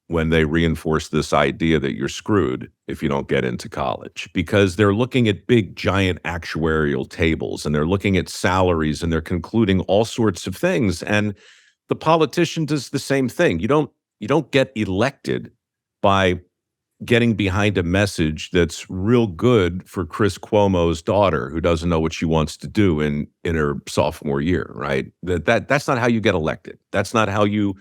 when they reinforce this idea that you're screwed if you don't get into college, because they're looking at big, giant actuarial tables, and they're looking at salaries, and they're concluding all sorts of things. And the politician does the same thing. You don't get elected by getting behind a message that's real good for Chris Cuomo's daughter, who doesn't know what she wants to do in her sophomore year, right? That's not how you get elected. That's not how you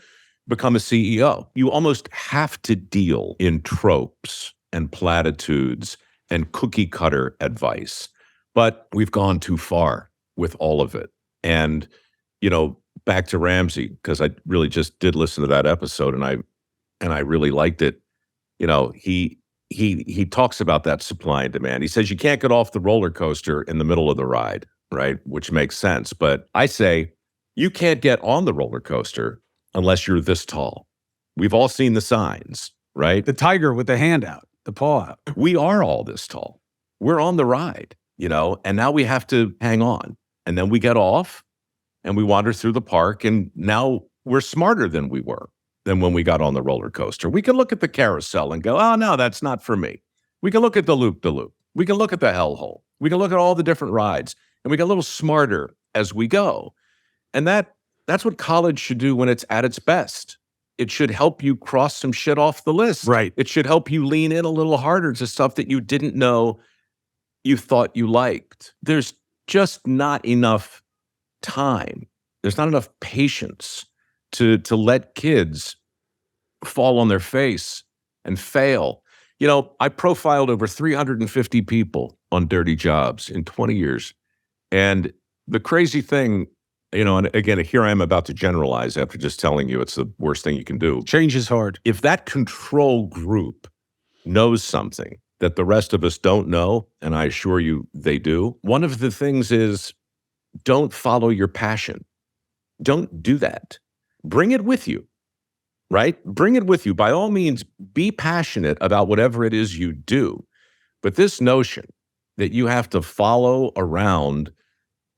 become a CEO. You almost have to deal in tropes and platitudes and cookie cutter advice. But we've gone too far with all of it. And, back to Ramsey, because I really just did listen to that episode, and I really liked it. He talks about that supply and demand. He says you can't get off the roller coaster in the middle of the ride, right? Which makes sense. But I say you can't get on the roller coaster unless you're this tall. We've all seen the signs, right? The tiger with the hand out, the paw out. We are all this tall. We're on the ride, and now we have to hang on. And then we get off and we wander through the park, and now we're smarter than we were than when we got on the roller coaster. We can look at the carousel and go, oh, no, that's not for me. We can look at the loop-de-loop. We can look at the hellhole. We can look at all the different rides, and we get a little smarter as we go. And that's what college should do when it's at its best. It should help you cross some shit off the list. Right. It should help you lean in a little harder to stuff that you didn't know you thought you liked. There's just not enough time. There's not enough patience to let kids fall on their face and fail. I profiled over 350 people on dirty jobs in 20 years. And the crazy thing, and again, here I am about to generalize after just telling you it's the worst thing you can do. Change is hard. If that control group knows something that the rest of us don't know, and I assure you they do, one of the things is don't follow your passion. Don't do that. Bring it with you, right? Bring it with you. By all means, be passionate about whatever it is you do. But this notion that you have to follow around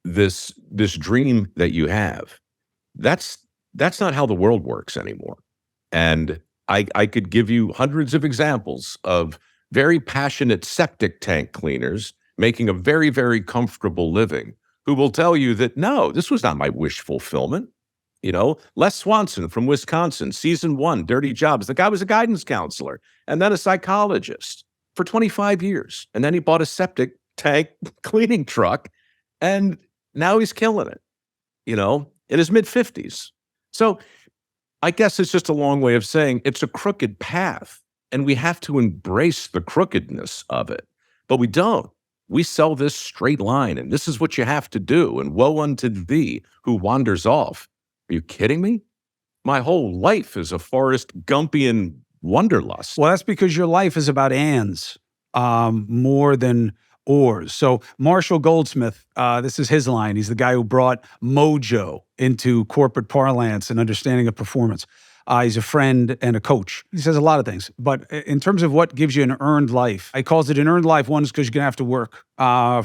this dream that you have, that's not how the world works anymore. And I could give you hundreds of examples of very passionate septic tank cleaners making a very, very comfortable living who will tell you that, no, this was not my wish fulfillment. Les Swanson from Wisconsin, season 1, Dirty Jobs. The guy was a guidance counselor and then a psychologist for 25 years. And then he bought a septic tank cleaning truck, and now he's killing it, in his mid-50s. So I guess it's just a long way of saying it's a crooked path, and we have to embrace the crookedness of it. But we don't. We sell this straight line, and this is what you have to do, and woe unto thee who wanders off. Are you kidding me? My whole life is a Forrest Gumpian wanderlust. Well, that's because your life is about ands more than ors. So Marshall Goldsmith, this is his line. He's the guy who brought mojo into corporate parlance and understanding of performance. He's a friend and a coach. He says a lot of things. But in terms of what gives you an earned life, he calls it an earned life. One is because you're going to have to work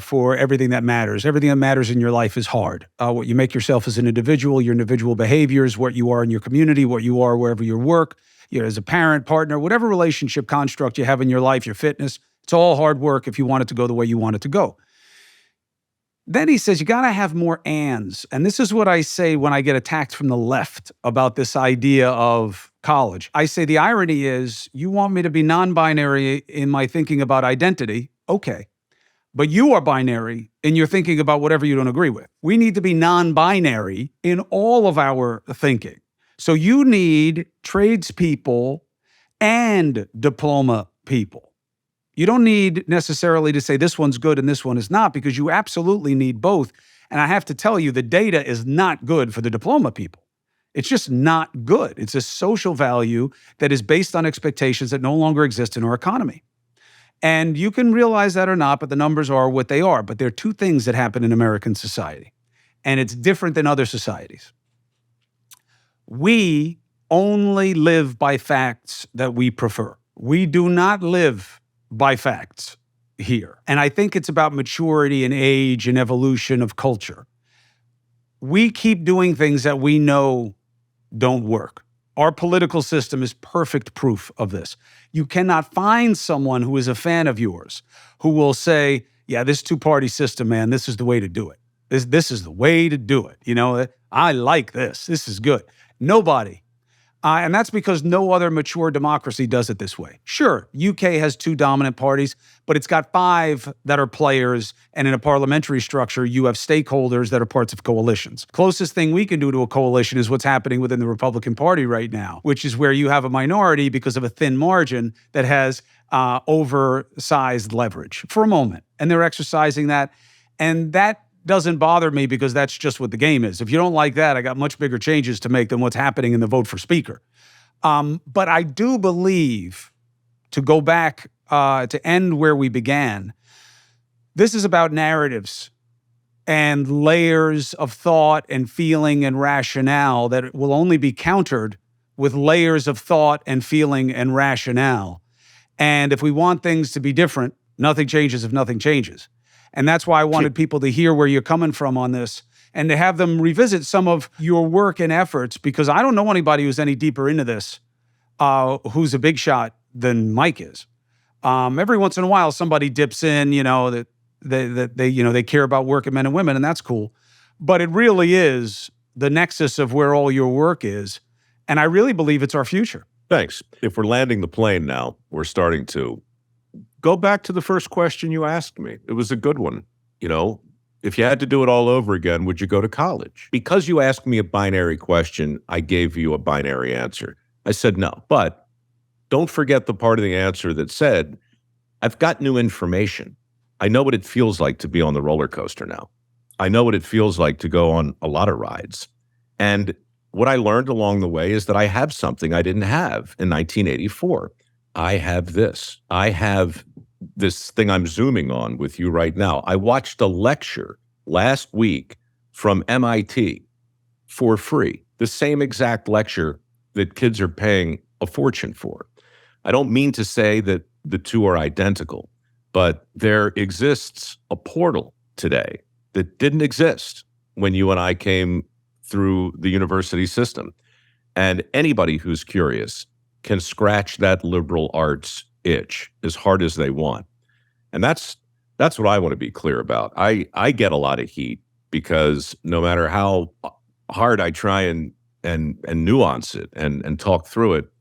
for everything that matters. Everything that matters in your life is hard. What you make yourself as an individual, your individual behaviors, what you are in your community, what you are wherever you work, as a parent, partner, whatever relationship construct you have in your life, your fitness, it's all hard work if you want it to go the way you want it to go. Then he says, you got to have more ands. And this is what I say when I get attacked from the left about this idea of college. I say the irony is you want me to be non-binary in my thinking about identity. Okay. But you are binary in your thinking about whatever you don't agree with. We need to be non-binary in all of our thinking. So you need tradespeople and diploma people. You don't need necessarily to say this one's good and this one is not, because you absolutely need both. And I have to tell you, the data is not good for the diploma people. It's just not good. It's a social value that is based on expectations that no longer exist in our economy. And you can realize that or not, but the numbers are what they are. But there are two things that happen in American society, and it's different than other societies. We only live by facts that we prefer. We do not live by facts here. And I think it's about maturity and age and evolution of culture. We keep doing things that we know don't work. Our political system is perfect proof of this. You cannot find someone who is a fan of yours who will say, yeah, this two-party system, man, this is the way to do it. This is the way to do it. You know, I like this. This is good. Nobody. And that's because no other mature democracy does it this way. Sure, UK has two dominant parties, but it's got five that are players, and in a parliamentary structure, you have stakeholders that are parts of coalitions. Closest thing we can do to a coalition is what's happening within the Republican Party right now, which is where you have a minority because of a thin margin that has oversized leverage for a moment, and they're exercising that, and that doesn't bother me because that's just what the game is. If you don't like that, I got much bigger changes to make than what's happening in the vote for speaker. But I do believe, to go back to end where we began, this is about narratives and layers of thought and feeling and rationale that will only be countered with layers of thought and feeling and rationale. And if we want things to be different, nothing changes if nothing changes. And that's why I wanted people to hear where you're coming from on this and to have them revisit some of your work and efforts, because I don't know anybody who's any deeper into this, who's a big shot than Mike is. Every once in a while, somebody dips in, you know, that they care about working men and women, and that's cool. But it really is the nexus of where all your work is. And I really believe it's our future. Thanks. If we're landing the plane now, we're starting to go back to the first question you asked me. It was a good one. You know, if you had to do it all over again, would you go to college? Because you asked me a binary question, I gave you a binary answer. I said no. But don't forget the part of the answer that said, I've got new information. I know what it feels like to be on the roller coaster now. I know what it feels like to go on a lot of rides. And what I learned along the way is that I have something I didn't have in 1984. I have this. I have this thing I'm Zooming on with you right now. I watched a lecture last week from MIT for free, the same exact lecture that kids are paying a fortune for. I don't mean to say that the two are identical, but there exists a portal today that didn't exist when you and I came through the university system. And anybody who's curious can scratch that liberal arts itch as hard as they want. And that's what I want to be clear about. I get a lot of heat because no matter how hard I try and nuance it and talk through it,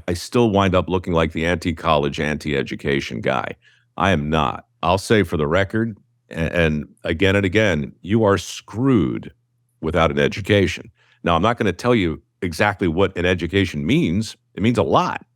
I still wind up looking like the anti-college, anti-education guy. I am not. I'll say for the record, and again, you are screwed without an education. Now, I'm not going to tell you exactly what an education means. It means a lot.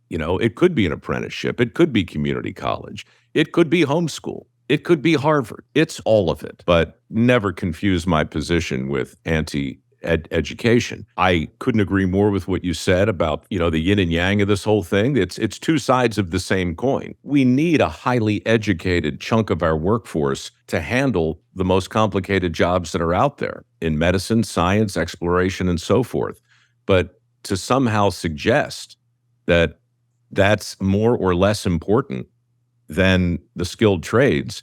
You know, it could be an apprenticeship. It could be community college. It could be homeschool. It could be Harvard. It's all of it. But never confuse my position with anti-education. I couldn't agree more with what you said about, you know, the yin and yang of this whole thing. It's two sides of the same coin. We need a highly educated chunk of our workforce to handle the most complicated jobs that are out there in medicine, science, exploration, and so forth. But to somehow suggest that that's more or less important than the skilled trades,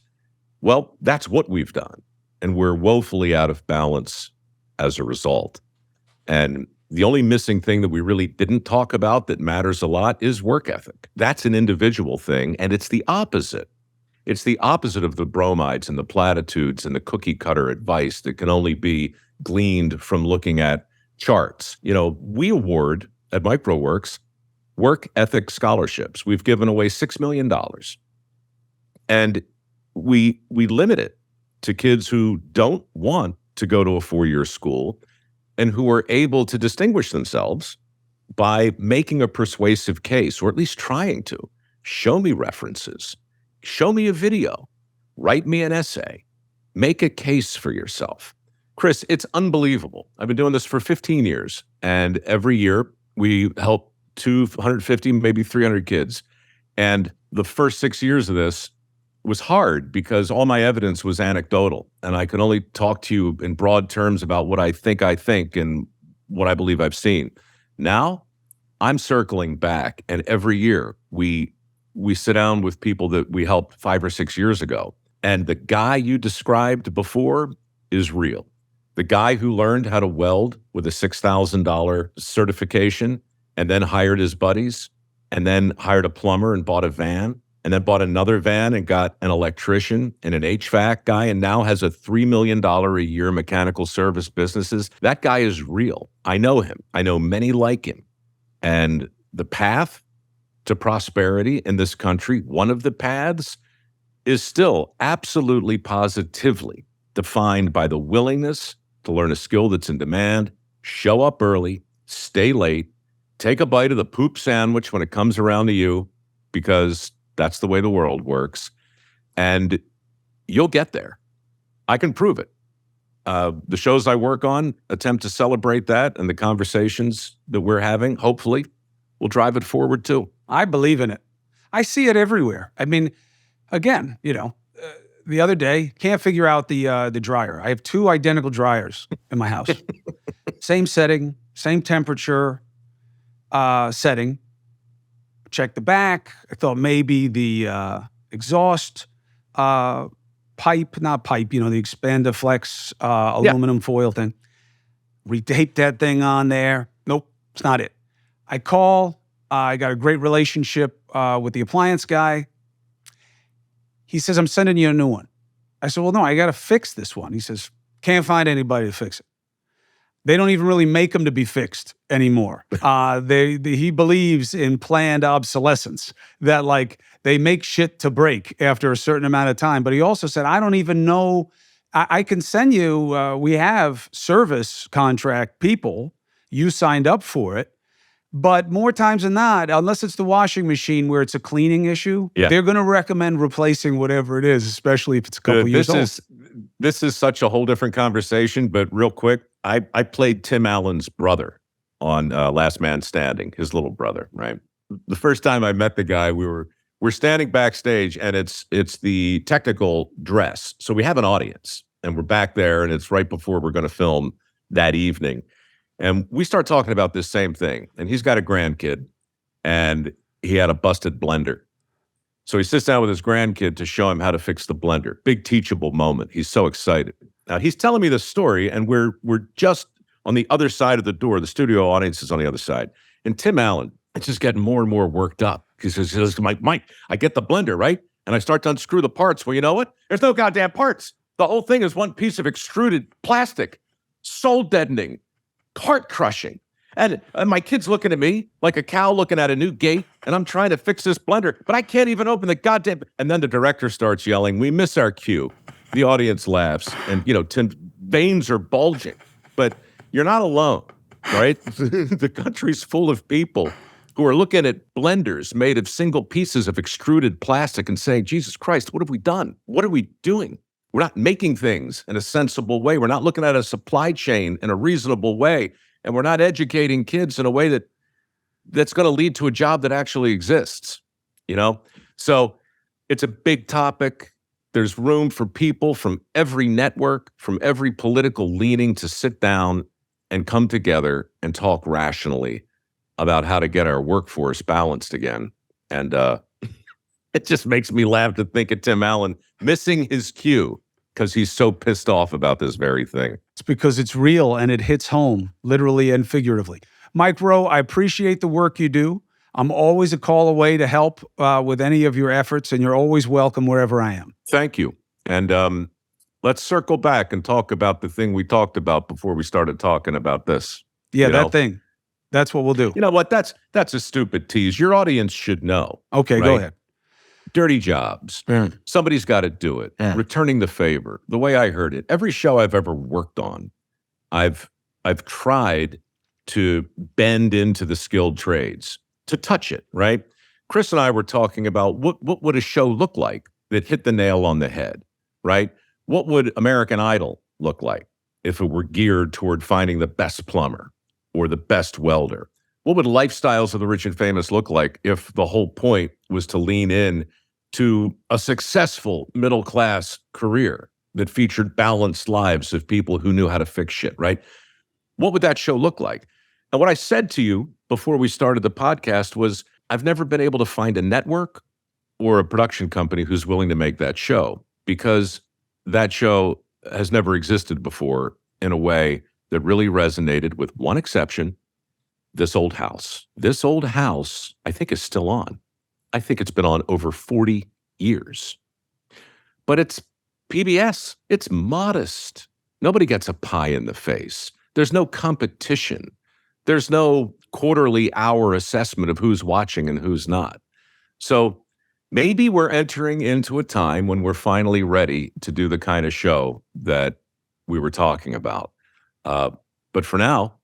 well, that's what we've done. And we're woefully out of balance as a result. And the only missing thing that we really didn't talk about that matters a lot is work ethic. That's an individual thing, and it's the opposite. It's the opposite of the bromides and the platitudes and the cookie cutter advice that can only be gleaned from looking at charts. We award at Mike RoweWORKS work ethic scholarships. We've given away $6 million. And we limit it to kids who don't want to go to a 4-year school and who are able to distinguish themselves by making a persuasive case, or at least trying to. Show me references. Show me a video. Write me an essay. Make a case for yourself. Chris, it's unbelievable. I've been doing this for 15 years, and every year we help 250, maybe 300 kids. And the first 6 years of this was hard because all my evidence was anecdotal, and I could only talk to you in broad terms about what I think and what I believe I've seen. Now, I'm circling back, and every year we sit down with people that we helped 5 or 6 years ago, and the guy you described before is real. The guy who learned how to weld with a $6,000 certification and then hired his buddies and then hired a plumber and bought a van and then bought another van and got an electrician and an HVAC guy and now has a $3 million a year mechanical service businesses. That guy is real. I know him. I know many like him. And the path to prosperity in this country, one of the paths, is still absolutely positively defined by the willingness to learn a skill that's in demand, show up early, stay late, take a bite of the poop sandwich when it comes around to you, because that's the way the world works, and you'll get there. I can prove it. The shows I work on attempt to celebrate that, and the conversations that we're having, hopefully, will drive it forward too. I believe in it. I see it everywhere. I mean, again, the other day, can't figure out the dryer. I have 2 identical dryers in my house. Same setting, same temperature setting. Check the back. I thought maybe the exhaust the expander flex aluminum foil thing. Retape that thing on there. Nope, it's not it. I call. I got a great relationship with the appliance guy. He says, I'm sending you a new one. I said, well, no, I got to fix this one. He says, can't find anybody to fix it. They don't even really make them to be fixed anymore. He believes in planned obsolescence, that they make shit to break after a certain amount of time. But he also said, I don't even know. I can send you, we have service contract people. You signed up for it. But more times than not, unless it's the washing machine where it's a cleaning issue, they're going to recommend replacing whatever it is, especially if it's a couple years old. This is such a whole different conversation, but real quick, I played Tim Allen's brother on Last Man Standing, his little brother, right? The first time I met the guy, we're standing backstage, and it's the technical dress. So we have an audience, and we're back there, and it's right before we're going to film that evening. And we start talking about this same thing. And he's got a grandkid, and he had a busted blender. So he sits down with his grandkid to show him how to fix the blender. Big teachable moment. He's so excited. Now, he's telling me this story, and we're just on the other side of the door. The studio audience is on the other side. And Tim Allen, it's just getting more and more worked up. He says, Mike, I get the blender, right? And I start to unscrew the parts. Well, you know what? There's no goddamn parts. The whole thing is one piece of extruded plastic, soul deadening, heart crushing. And my kid's looking at me like a cow looking at a new gate, and I'm trying to fix this blender, but I can't even open the goddamn. And then the director starts yelling, we miss our cue. The audience laughs, and Tim's veins are bulging. But you're not alone, right? The country's full of people who are looking at blenders made of single pieces of extruded plastic and saying, Jesus Christ, what have we done? What are we doing? We're not making things in a sensible way. We're not looking at a supply chain in a reasonable way. And we're not educating kids in a way that's going to lead to a job that actually exists, So it's a big topic. There's room for people from every network, from every political leaning to sit down and come together and talk rationally about how to get our workforce balanced again. And it just makes me laugh to think of Tim Allen missing his cue because he's so pissed off about this very thing. It's because it's real and it hits home, literally and figuratively. Mike Rowe, I appreciate the work you do. I'm always a call away to help with any of your efforts, and you're always welcome wherever I am. Thank you. And let's circle back and talk about the thing we talked about before we started talking about this. Yeah, that thing. That's what we'll do. You know what? That's a stupid tease. Your audience should know. Okay, go ahead. Dirty jobs. Somebody's got to do it. Returning the favor. The way I heard it, every show I've ever worked on, I've tried to bend into the skilled trades, to touch it, right? Chris and I were talking about what would a show look like that hit the nail on the head, right? What would American Idol look like if it were geared toward finding the best plumber or the best welder? What would Lifestyles of the Rich and Famous look like if the whole point was to lean in to a successful middle-class career that featured balanced lives of people who knew how to fix shit, right? What would that show look like? And what I said to you before we started the podcast was, I've never been able to find a network or a production company who's willing to make that show, because that show has never existed before in a way that really resonated, with one exception: This Old House. This Old House, I think, is still on. I think it's been on over 40 years. But it's PBS. It's modest. Nobody gets a pie in the face. There's no competition. There's no quarterly hour assessment of who's watching and who's not. So maybe we're entering into a time when we're finally ready to do the kind of show that we were talking about. But for now,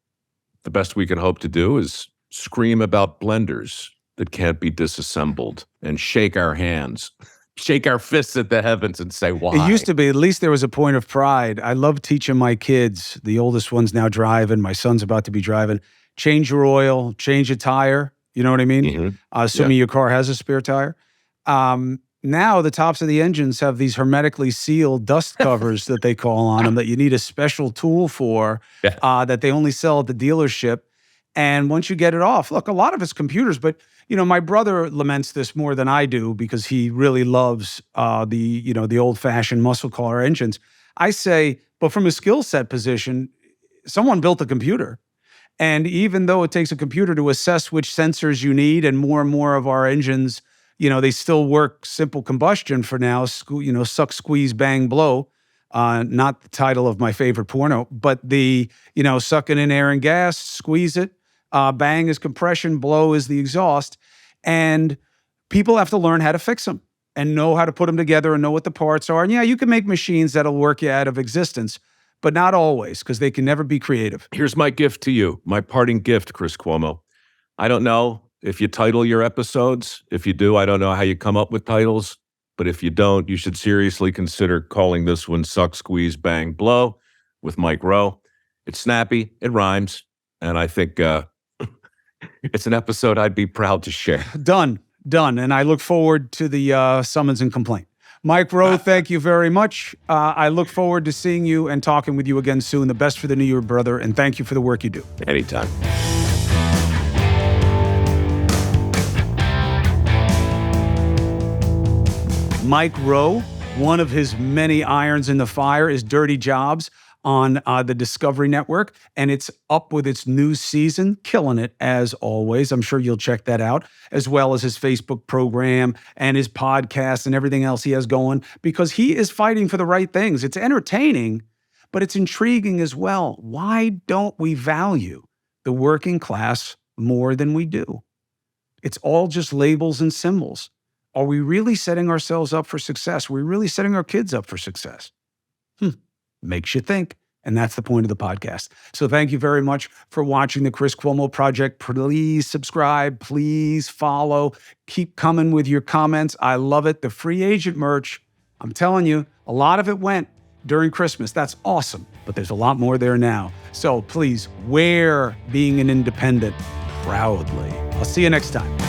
the best we can hope to do is scream about blenders that can't be disassembled and shake our hands, shake our fists at the heavens and say, why? It used to be, at least there was a point of pride. I love teaching my kids. The oldest one's now driving. My son's about to be driving. Change your oil, change a tire. You know what I mean? Assuming your car has a spare tire. Now the tops of the engines have these hermetically sealed dust covers that they call on them, that you need a special tool for, that they only sell at the dealership. And once you get it off, look, a lot of it's computers, but my brother laments this more than I do, because he really loves the old-fashioned muscle car engines. I say, but from a skill set position, someone built a computer. And even though it takes a computer to assess which sensors you need, and more of our engines, they still work simple combustion for now, suck, squeeze, bang, blow. Not the title of my favorite porno, but the, sucking in air and gas, squeeze it, bang is compression, blow is the exhaust. And people have to learn how to fix them and know how to put them together and know what the parts are. And yeah, you can make machines that'll work you out of existence, but not always, because they can never be creative. Here's my gift to you, my parting gift, Chris Cuomo. I don't know if you title your episodes. If you do, I don't know how you come up with titles. But if you don't, you should seriously consider calling this one Suck, Squeeze, Bang, Blow with Mike Rowe. It's snappy, it rhymes, and I think it's an episode I'd be proud to share. Done. And I look forward to the summons and complaint. Mike Rowe, thank you very much. I look forward to seeing you and talking with you again soon. The best for the new year, brother, and thank you for the work you do. Anytime. Mike Rowe, one of his many irons in the fire is Dirty Jobs on the Discovery Network, and it's up with its new season, killing it as always. I'm sure you'll check that out, as well as his Facebook program and his podcast and everything else he has going, because he is fighting for the right things. It's entertaining, but it's intriguing as well. Why don't we value the working class more than we do? It's all just labels and symbols. Are we really setting ourselves up for success? Are we really setting our kids up for success? Makes you think. And that's the point of the podcast. So thank you very much for watching the Chris Cuomo Project. Please subscribe. Please follow. Keep coming with your comments. I love it. The free agent merch, I'm telling you, a lot of it went during Christmas. That's awesome. But there's a lot more there now. So please wear being an independent proudly. I'll see you next time.